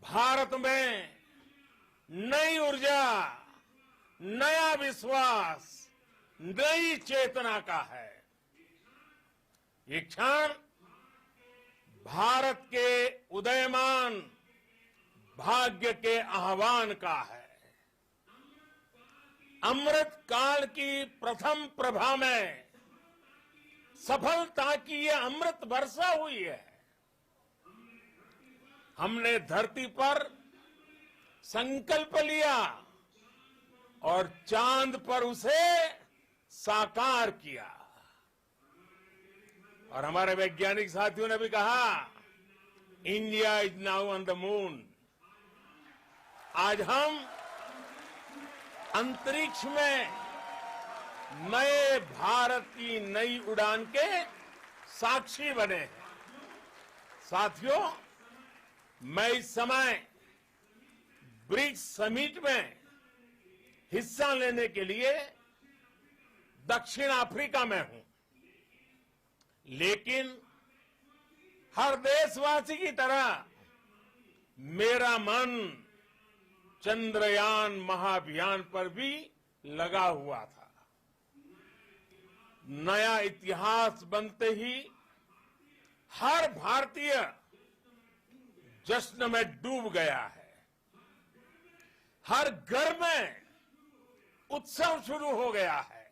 भारत में नई ऊर्जा, नया विश्वास, नई चेतना का है. ये क्षण भारत के उदयमान भाग्य के आह्वान का है. अमृत काल की प्रथम प्रभा में सफलता की ये अमृत वर्षा हुई है. हमने धरती पर संकल्प लिया और चांद पर उसे साकार किया. और हमारे वैज्ञानिक साथियों ने भी कहा, India is now on the moon. आज हम अंतरिक्ष में नए भारत की नई उड़ान के साक्षी बने हैं. साथियों, मैं इस समय ब्रिक्स समिट में हिस्सा लेने के लिए दक्षिण अफ्रीका में हूं. लेकिन हर देशवासी की तरह मेरा मन चंद्रयान महाअभियान पर भी लगा हुआ था। नया इतिहास बनते ही हर भारतीय जश्न में डूब गया है। हर घर में उत्सव शुरू हो गया है।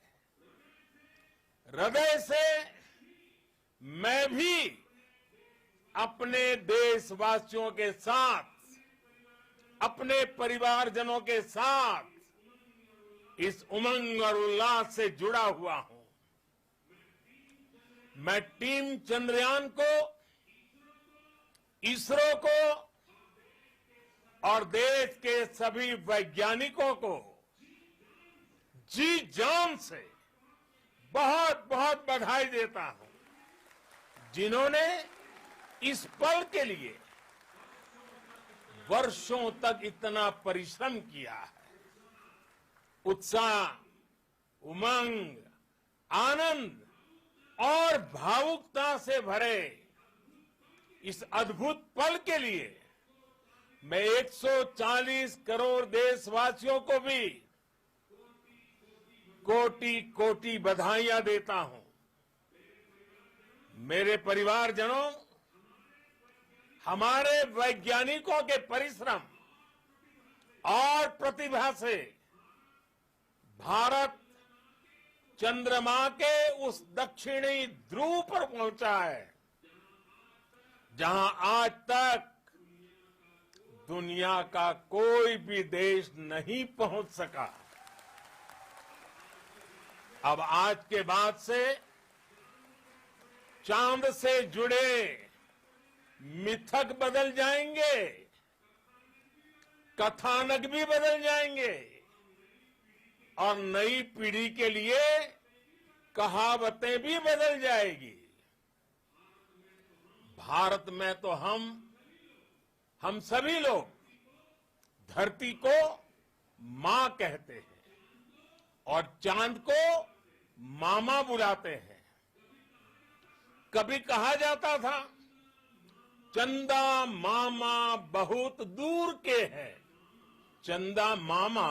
हृदय से मैं भी अपने देशवासियों के साथ, अपने परिवारजनों के साथ इस उमंग और उल्लास से जुड़ा हुआ हूं। मैं टीम चंद्रयान को, इसरो को और देश के सभी वैज्ञानिकों को जी जान से बहुत बहुत बधाई देता हूं, जिन्होंने इस पल के लिए वर्षों तक इतना परिश्रम किया है। उत्साह, उमंग, आनंद और भावुकता से भरे इस अद्भुत पल के लिए मैं 140 करोड़ देशवासियों को भी कोटि कोटि बधाइयां देता हूं। मेरे परिवारजनों, हमारे वैज्ञानिकों के परिश्रम और प्रतिभा से भारत चंद्रमा के उस दक्षिणी ध्रुव पर पहुंचा है, जहां आज तक दुनिया का कोई भी देश नहीं पहुंच सका। अब आज के बाद से चांद से जुड़े मिथक बदल जाएंगे, कथानक भी बदल जाएंगे और नई पीढ़ी के लिए कहावतें भी बदल जाएगी। भारत में तो हम सभी लोग धरती को मां कहते हैं और चांद को मामा बुलाते हैं। कभी कहा जाता था, चंदा मामा बहुत दूर के हैं। चंदा मामा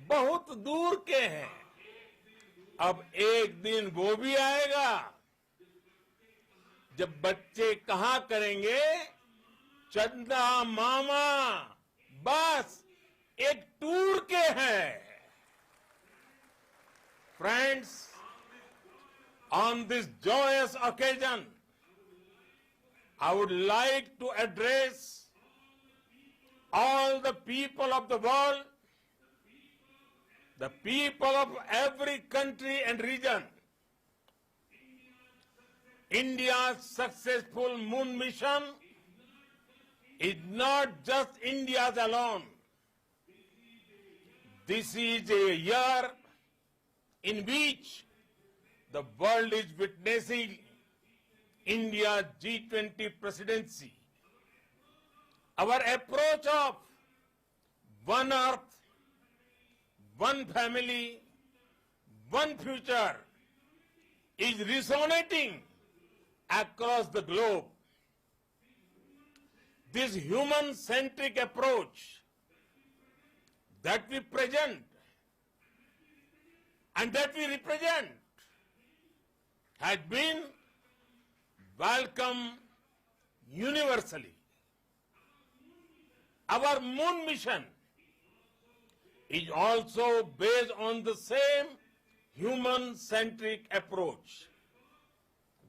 बहुत दूर के हैं। अब एक दिन वो भी आएगा जब बच्चे कहा करेंगे, चंदा मामा बस एक टूर के हैं। Friends, on this joyous occasion, I would like to address all the people of the world, the people of every country and region. India's successful moon mission is not just India's alone. This is a year in which the world is witnessing India's G20 presidency. Our approach of one earth, one family, one future is resonating across the globe. This human-centric approach that we present and that we represent has been welcomed universally. Our moon mission is also based on the same human-centric approach.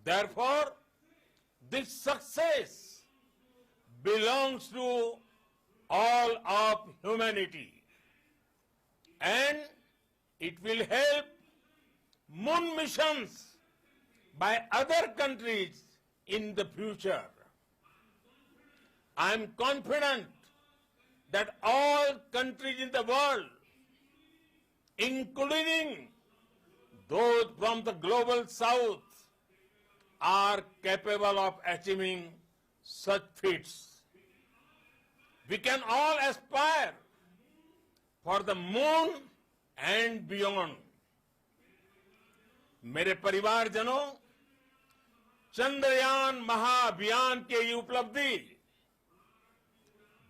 Therefore, this success belongs to all of humanity, and it will help moon missions by other countries in the future. I am confident that all countries in the world, including those from the global south, are capable of achieving such feats. We can all aspire for the moon and beyond. मेरे परिवारजनों, चंद्रयान महाअभियान की ये उपलब्धि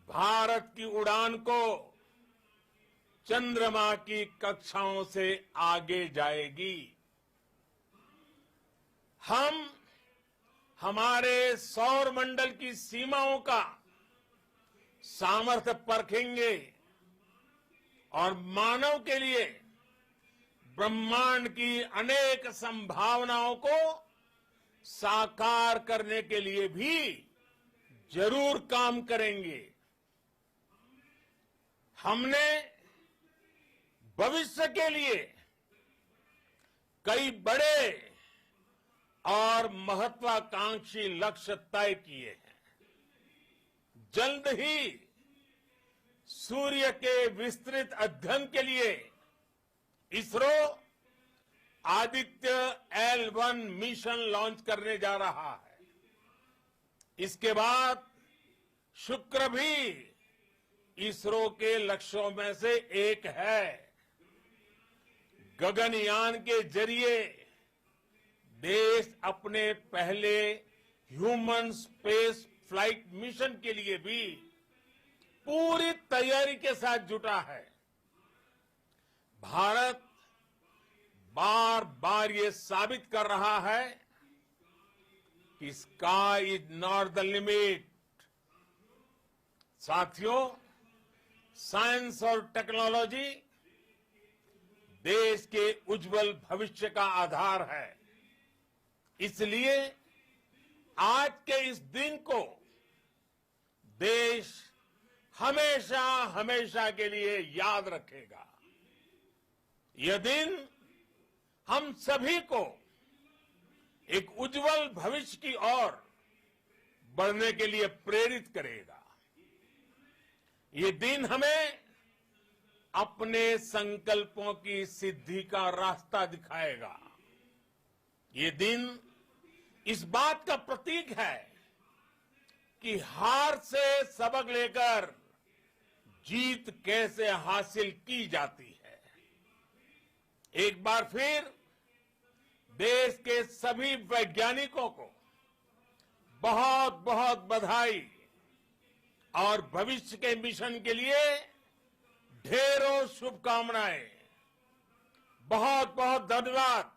भारत की उड़ान को चंद्रमा की कक्षाओं से आगे जाएगी। हम हमारे सौर मंडल की सीमाओं का सामर्थ्य परखेंगे और मानव के लिए ब्रह्मांड की अनेक संभावनाओं को साकार करने के लिए भी जरूर काम करेंगे। हमने भविष्य के लिए कई बड़े और महत्वाकांक्षी लक्ष्य तय किए हैं। जल्द ही सूर्य के विस्तृत अध्ययन के लिए ISRO Aditya L1 mission launch करने जा रहा है। इसके बाद शुक्र भी इसरो के लक्ष्यों में से एक है। गगनयान के जरिए देश अपने पहले ह्यूमन स्पेस फ्लाइट मिशन के लिए भी पूरी तैयारी के साथ जुटा है। भारत बार बार ये साबित कर रहा है कि sky is not the limit. साथियों, साइंस और टेक्नोलॉजी देश के उज्जवल भविष्य का आधार है। इसलिए आज के इस दिन को देश हमेशा हमेशा के लिए याद रखेगा। यह दिन हम सभी को एक उज्जवल भविष्य की ओर बढ़ने के लिए प्रेरित करेगा। ये दिन हमें अपने संकल्पों की सिद्धि का रास्ता दिखाएगा। ये दिन इस बात का प्रतीक है कि हार से सबक लेकर जीत कैसे हासिल की जाती है। एक बार फिर देश के सभी वैज्ञानिकों को बहुत बहुत बधाई और भविष्य के मिशन के लिए ढेरों शुभकामनाएं। बहुत बहुत धन्यवाद।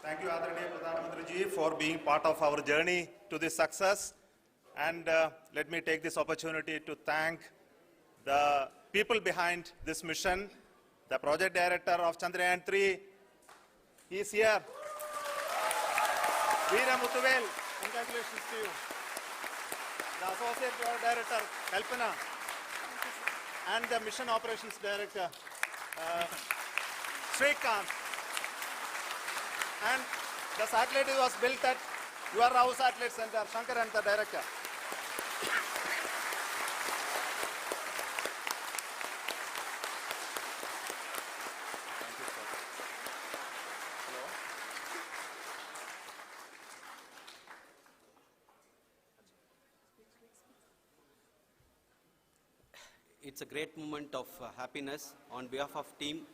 Thank you, Adharaniya Pradhan Mantri ji, for being part of our journey to this success. And let me take this opportunity to thank the people behind this mission. The project director of Chandrayaan 3, he is here. Veera Muthuvel, congratulations to you. The associate project director, Kalpana, and the mission operations director, Srikanth. And the satellite was built at your Rao Satellite Center, Shankar and the director. It's a great moment of happiness on behalf of team.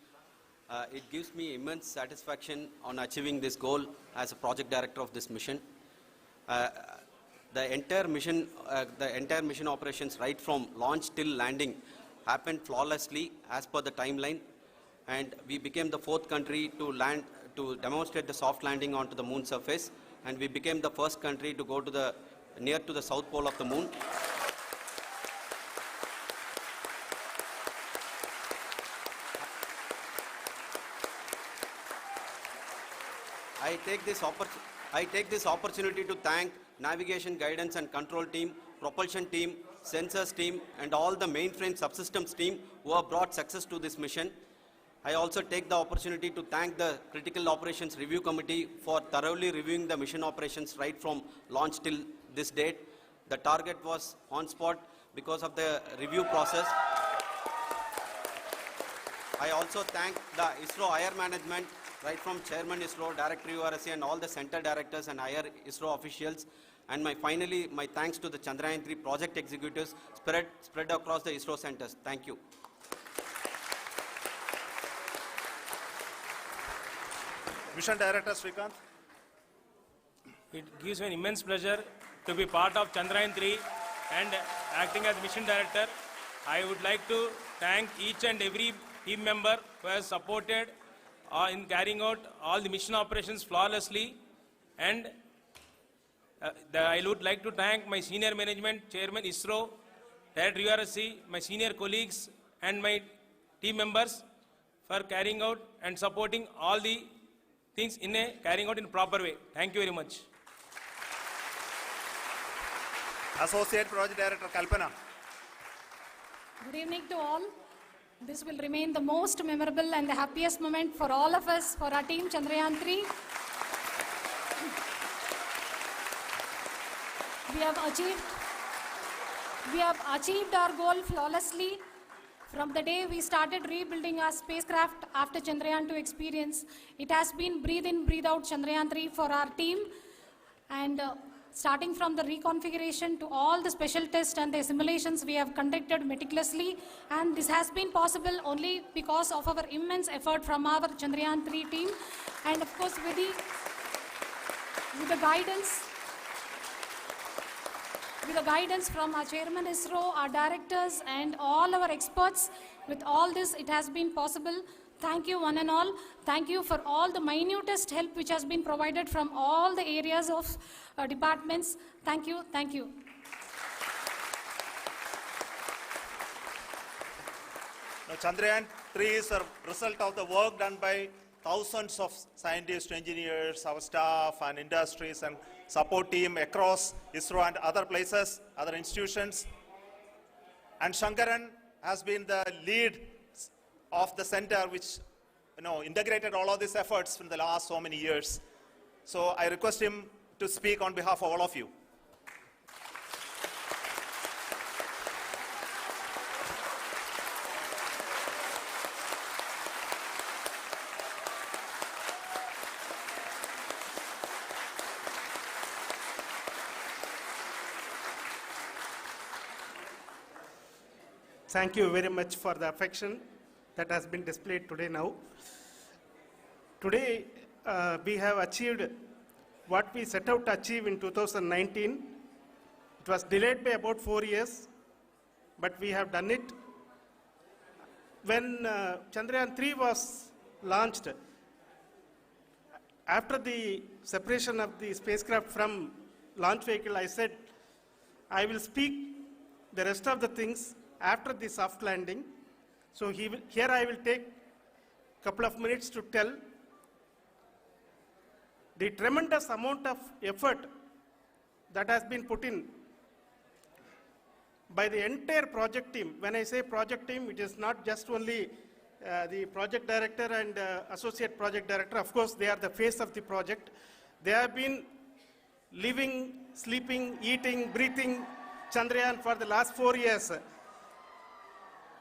It gives me immense satisfaction on achieving this goal as a project director of this mission. The entire mission operations, right from launch till landing, happened flawlessly as per the timeline, and we became the 4th country to demonstrate the soft landing onto the moon surface, and we became the first country to go to near to the south pole of the moon. I take this opportunity to thank navigation, guidance and control team, propulsion team, sensors team and all the mainframe subsystems team who have brought success to this mission. I also take the opportunity to thank the Critical Operations Review Committee for thoroughly reviewing the mission operations right from launch till this date. The target was on spot because of the review process. I also thank the ISRO higher management, right from Chairman ISRO, Director URSC, and all the center directors and higher ISRO officials. And finally, my thanks to the Chandrayaan 3 project executives spread across the ISRO centers. Thank you. Mission Director Srikanth. It gives me an immense pleasure to be part of Chandrayaan 3 and acting as Mission Director. I would like to thank each and every team member who has supported in carrying out all the mission operations flawlessly. And I would like to thank my senior management, Chairman ISRO, Director URSC, my senior colleagues and my team members for carrying out and supporting all the things carrying out in a proper way. Thank you very much. Associate Project Director Kalpana. Good evening to all. This will remain the most memorable and the happiest moment for all of us, for our team Chandrayaan 3. We have achieved our goal flawlessly. From the day we started rebuilding our spacecraft after Chandrayaan 2 experience, it has been breathe in, breathe out Chandrayaan 3 for our team. And starting from the reconfiguration to all the special tests and the simulations we have conducted meticulously. And this has been possible only because of our immense effort from our Chandrayaan 3 team. And of course, with the guidance from our Chairman ISRO, our directors, and all our experts, with all this, it has been possible. Thank you, one and all. Thank you for all the minutest help which has been provided from all the areas of departments. Thank you. Thank you. Now, Chandrayaan 3 is a result of the work done by thousands of scientists, engineers, our staff, and industries, and support team across ISRO and other places, other institutions. And Shankaran has been the lead of the center which integrated all of these efforts in the last so many years. So I request him to speak on behalf of all of you. Thank you very much for the affection that has been displayed today now. Today, we have achieved what we set out to achieve in 2019. It was delayed by about 4 years, but we have done it. When Chandrayaan 3 was launched, after the separation of the spacecraft from launch vehicle, I said, I will speak the rest of the things after the soft landing. So here I will take a couple of minutes to tell the tremendous amount of effort that has been put in by the entire project team. When I say project team, it is not just only the project director and associate project director. Of course, they are the face of the project. They have been living, sleeping, eating, breathing Chandrayaan for the last 4 years.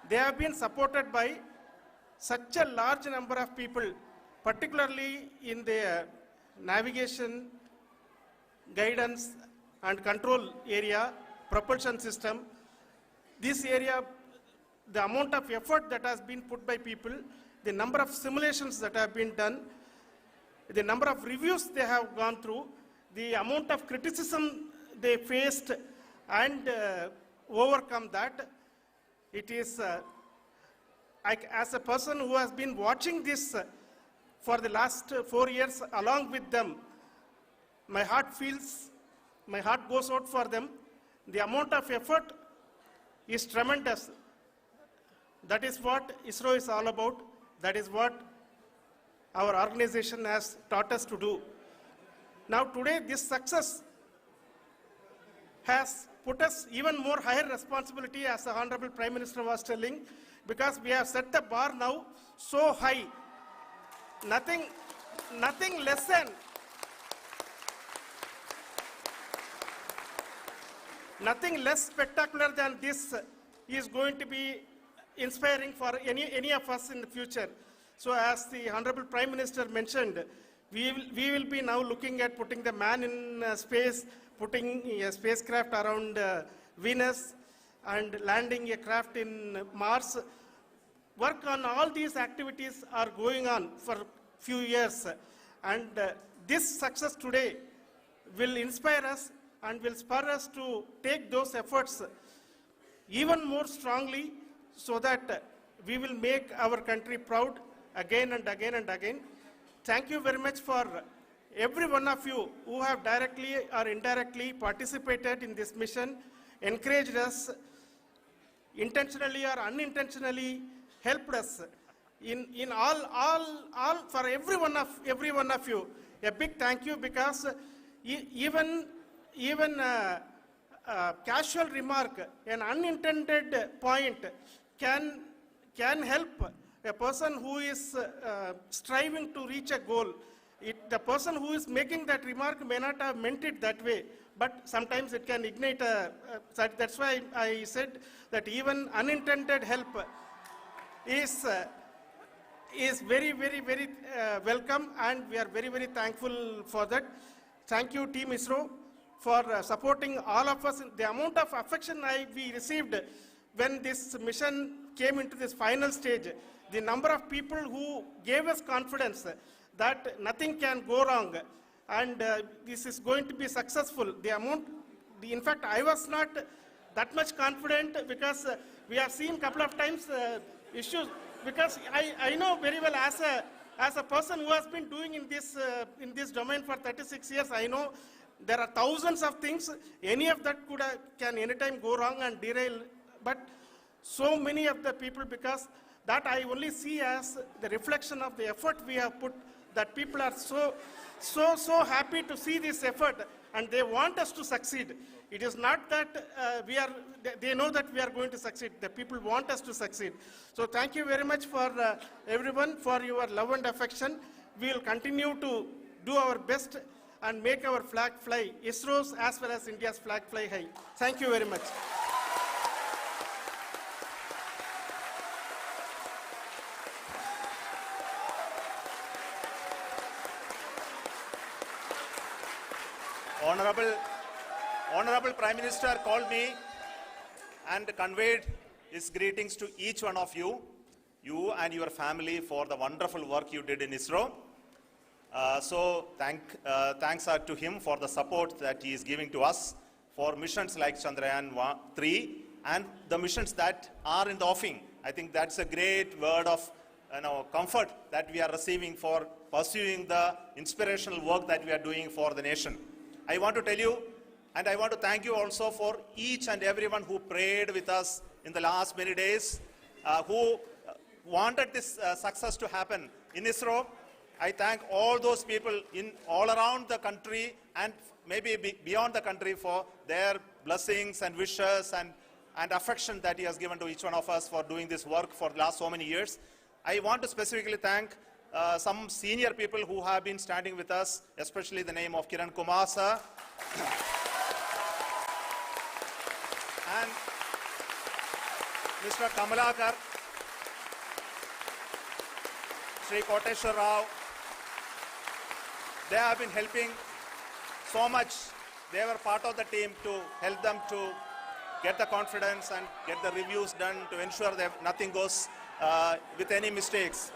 They have been supported by such a large number of people, particularly in the navigation, guidance and control area, propulsion system. This area, the amount of effort that has been put by people, the number of simulations that have been done, the number of reviews they have gone through, the amount of criticism they faced and overcome that. It is, as a person who has been watching this for the last 4 years along with them, my heart goes out for them. The amount of effort is tremendous. That is what ISRO is all about. That is what our organization has taught us to do. Now today, this success has put us even more higher responsibility, as the Honorable Prime Minister was telling, because we have set the bar now so high. Nothing Nothing less spectacular than this is going to be inspiring for any of us in the future. So as the Honorable Prime Minister mentioned, we will be now looking at putting the man in space, putting a spacecraft around Venus, and landing a craft in Mars. Work on all these activities are going on for few years. And this success today will inspire us and will spur us to take those efforts even more strongly so that we will make our country proud again and again and again. Thank you very much for every one of you who have directly or indirectly participated in this mission, encouraged us, intentionally or unintentionally helped us in all for every one of you. A big thank you, because even casual remark, an unintended point can help a person who is striving to reach a goal. The person who is making that remark may not have meant it that way, but sometimes it can ignite that's why I said that even unintended help is very, very, very welcome, and we are very, very thankful for that. Thank you, Team ISRO, for supporting all of us. The amount of affection we received when this mission came into this final stage, the number of people who gave us confidence that nothing can go wrong and this is going to be successful. In fact, I was not that much confident, because we have seen a couple of times issues, because I know very well as a person who has been doing in this domain for 36 years, I know there are thousands of things. Any of that can anytime go wrong and derail. But so many of the people, because that I only see as the reflection of the effort we have put, that people are so happy to see this effort and they want us to succeed. It is not that they know that we are going to succeed. The people want us to succeed. So thank you very much for everyone for your love and affection. We will continue to do our best and make our flag fly, ISRO's as well as India's flag fly high. Thank you very much. Honorable Prime Minister called me and conveyed his greetings to each one of you and your family, for the wonderful work you did in ISRO. So thanks are to him for the support that he is giving to us for missions like Chandrayaan 3 and the missions that are in the offing. I think that's a great word of comfort that we are receiving for pursuing the inspirational work that we are doing for the nation. I want to tell you, and I want to thank you also for each and everyone who prayed with us in the last many days, who wanted this success to happen in ISRO. I thank all those people all around the country and maybe beyond the country for their blessings and wishes and affection that he has given to each one of us for doing this work for the last so many years. I want to specifically thank some senior people who have been standing with us, especially the name of Kiran Kumar sir, and Mr. Kamalakar, Sri Koteshwar Rao. They have been helping so much. They were part of the team to help them to get the confidence and get the reviews done to ensure that nothing goes with any mistakes.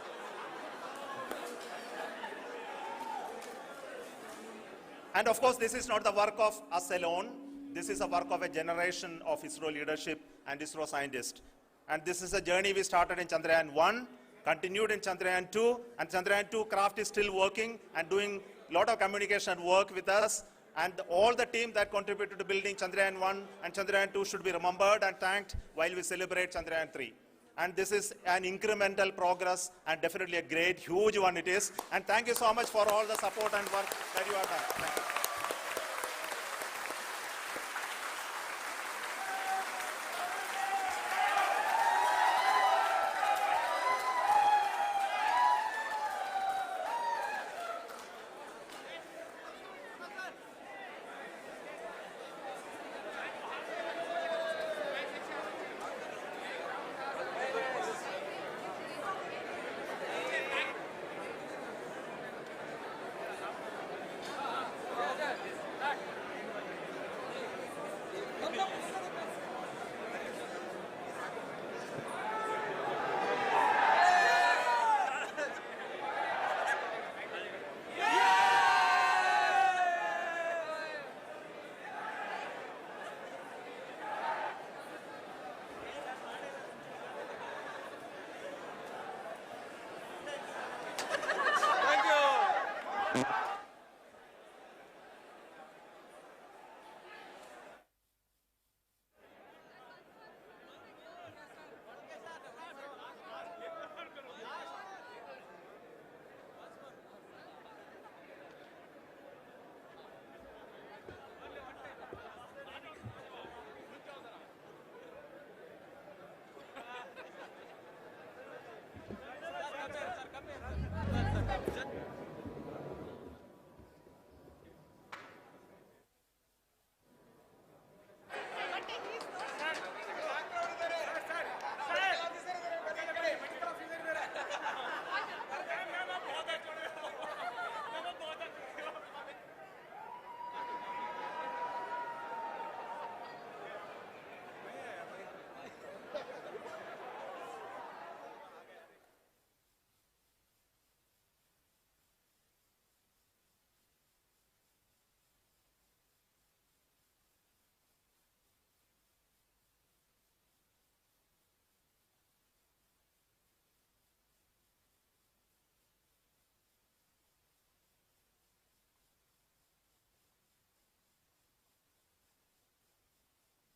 And of course, this is not the work of us alone. This is a work of a generation of ISRO leadership and ISRO scientists. And this is a journey we started in Chandrayaan 1, continued in Chandrayaan 2, and Chandrayaan 2 craft is still working and doing a lot of communication work with us. And all the team that contributed to building Chandrayaan 1 and Chandrayaan 2 should be remembered and thanked while we celebrate Chandrayaan 3. And this is an incremental progress and definitely a great, huge one it is. And thank you so much for all the support and work that you have done. Thank you.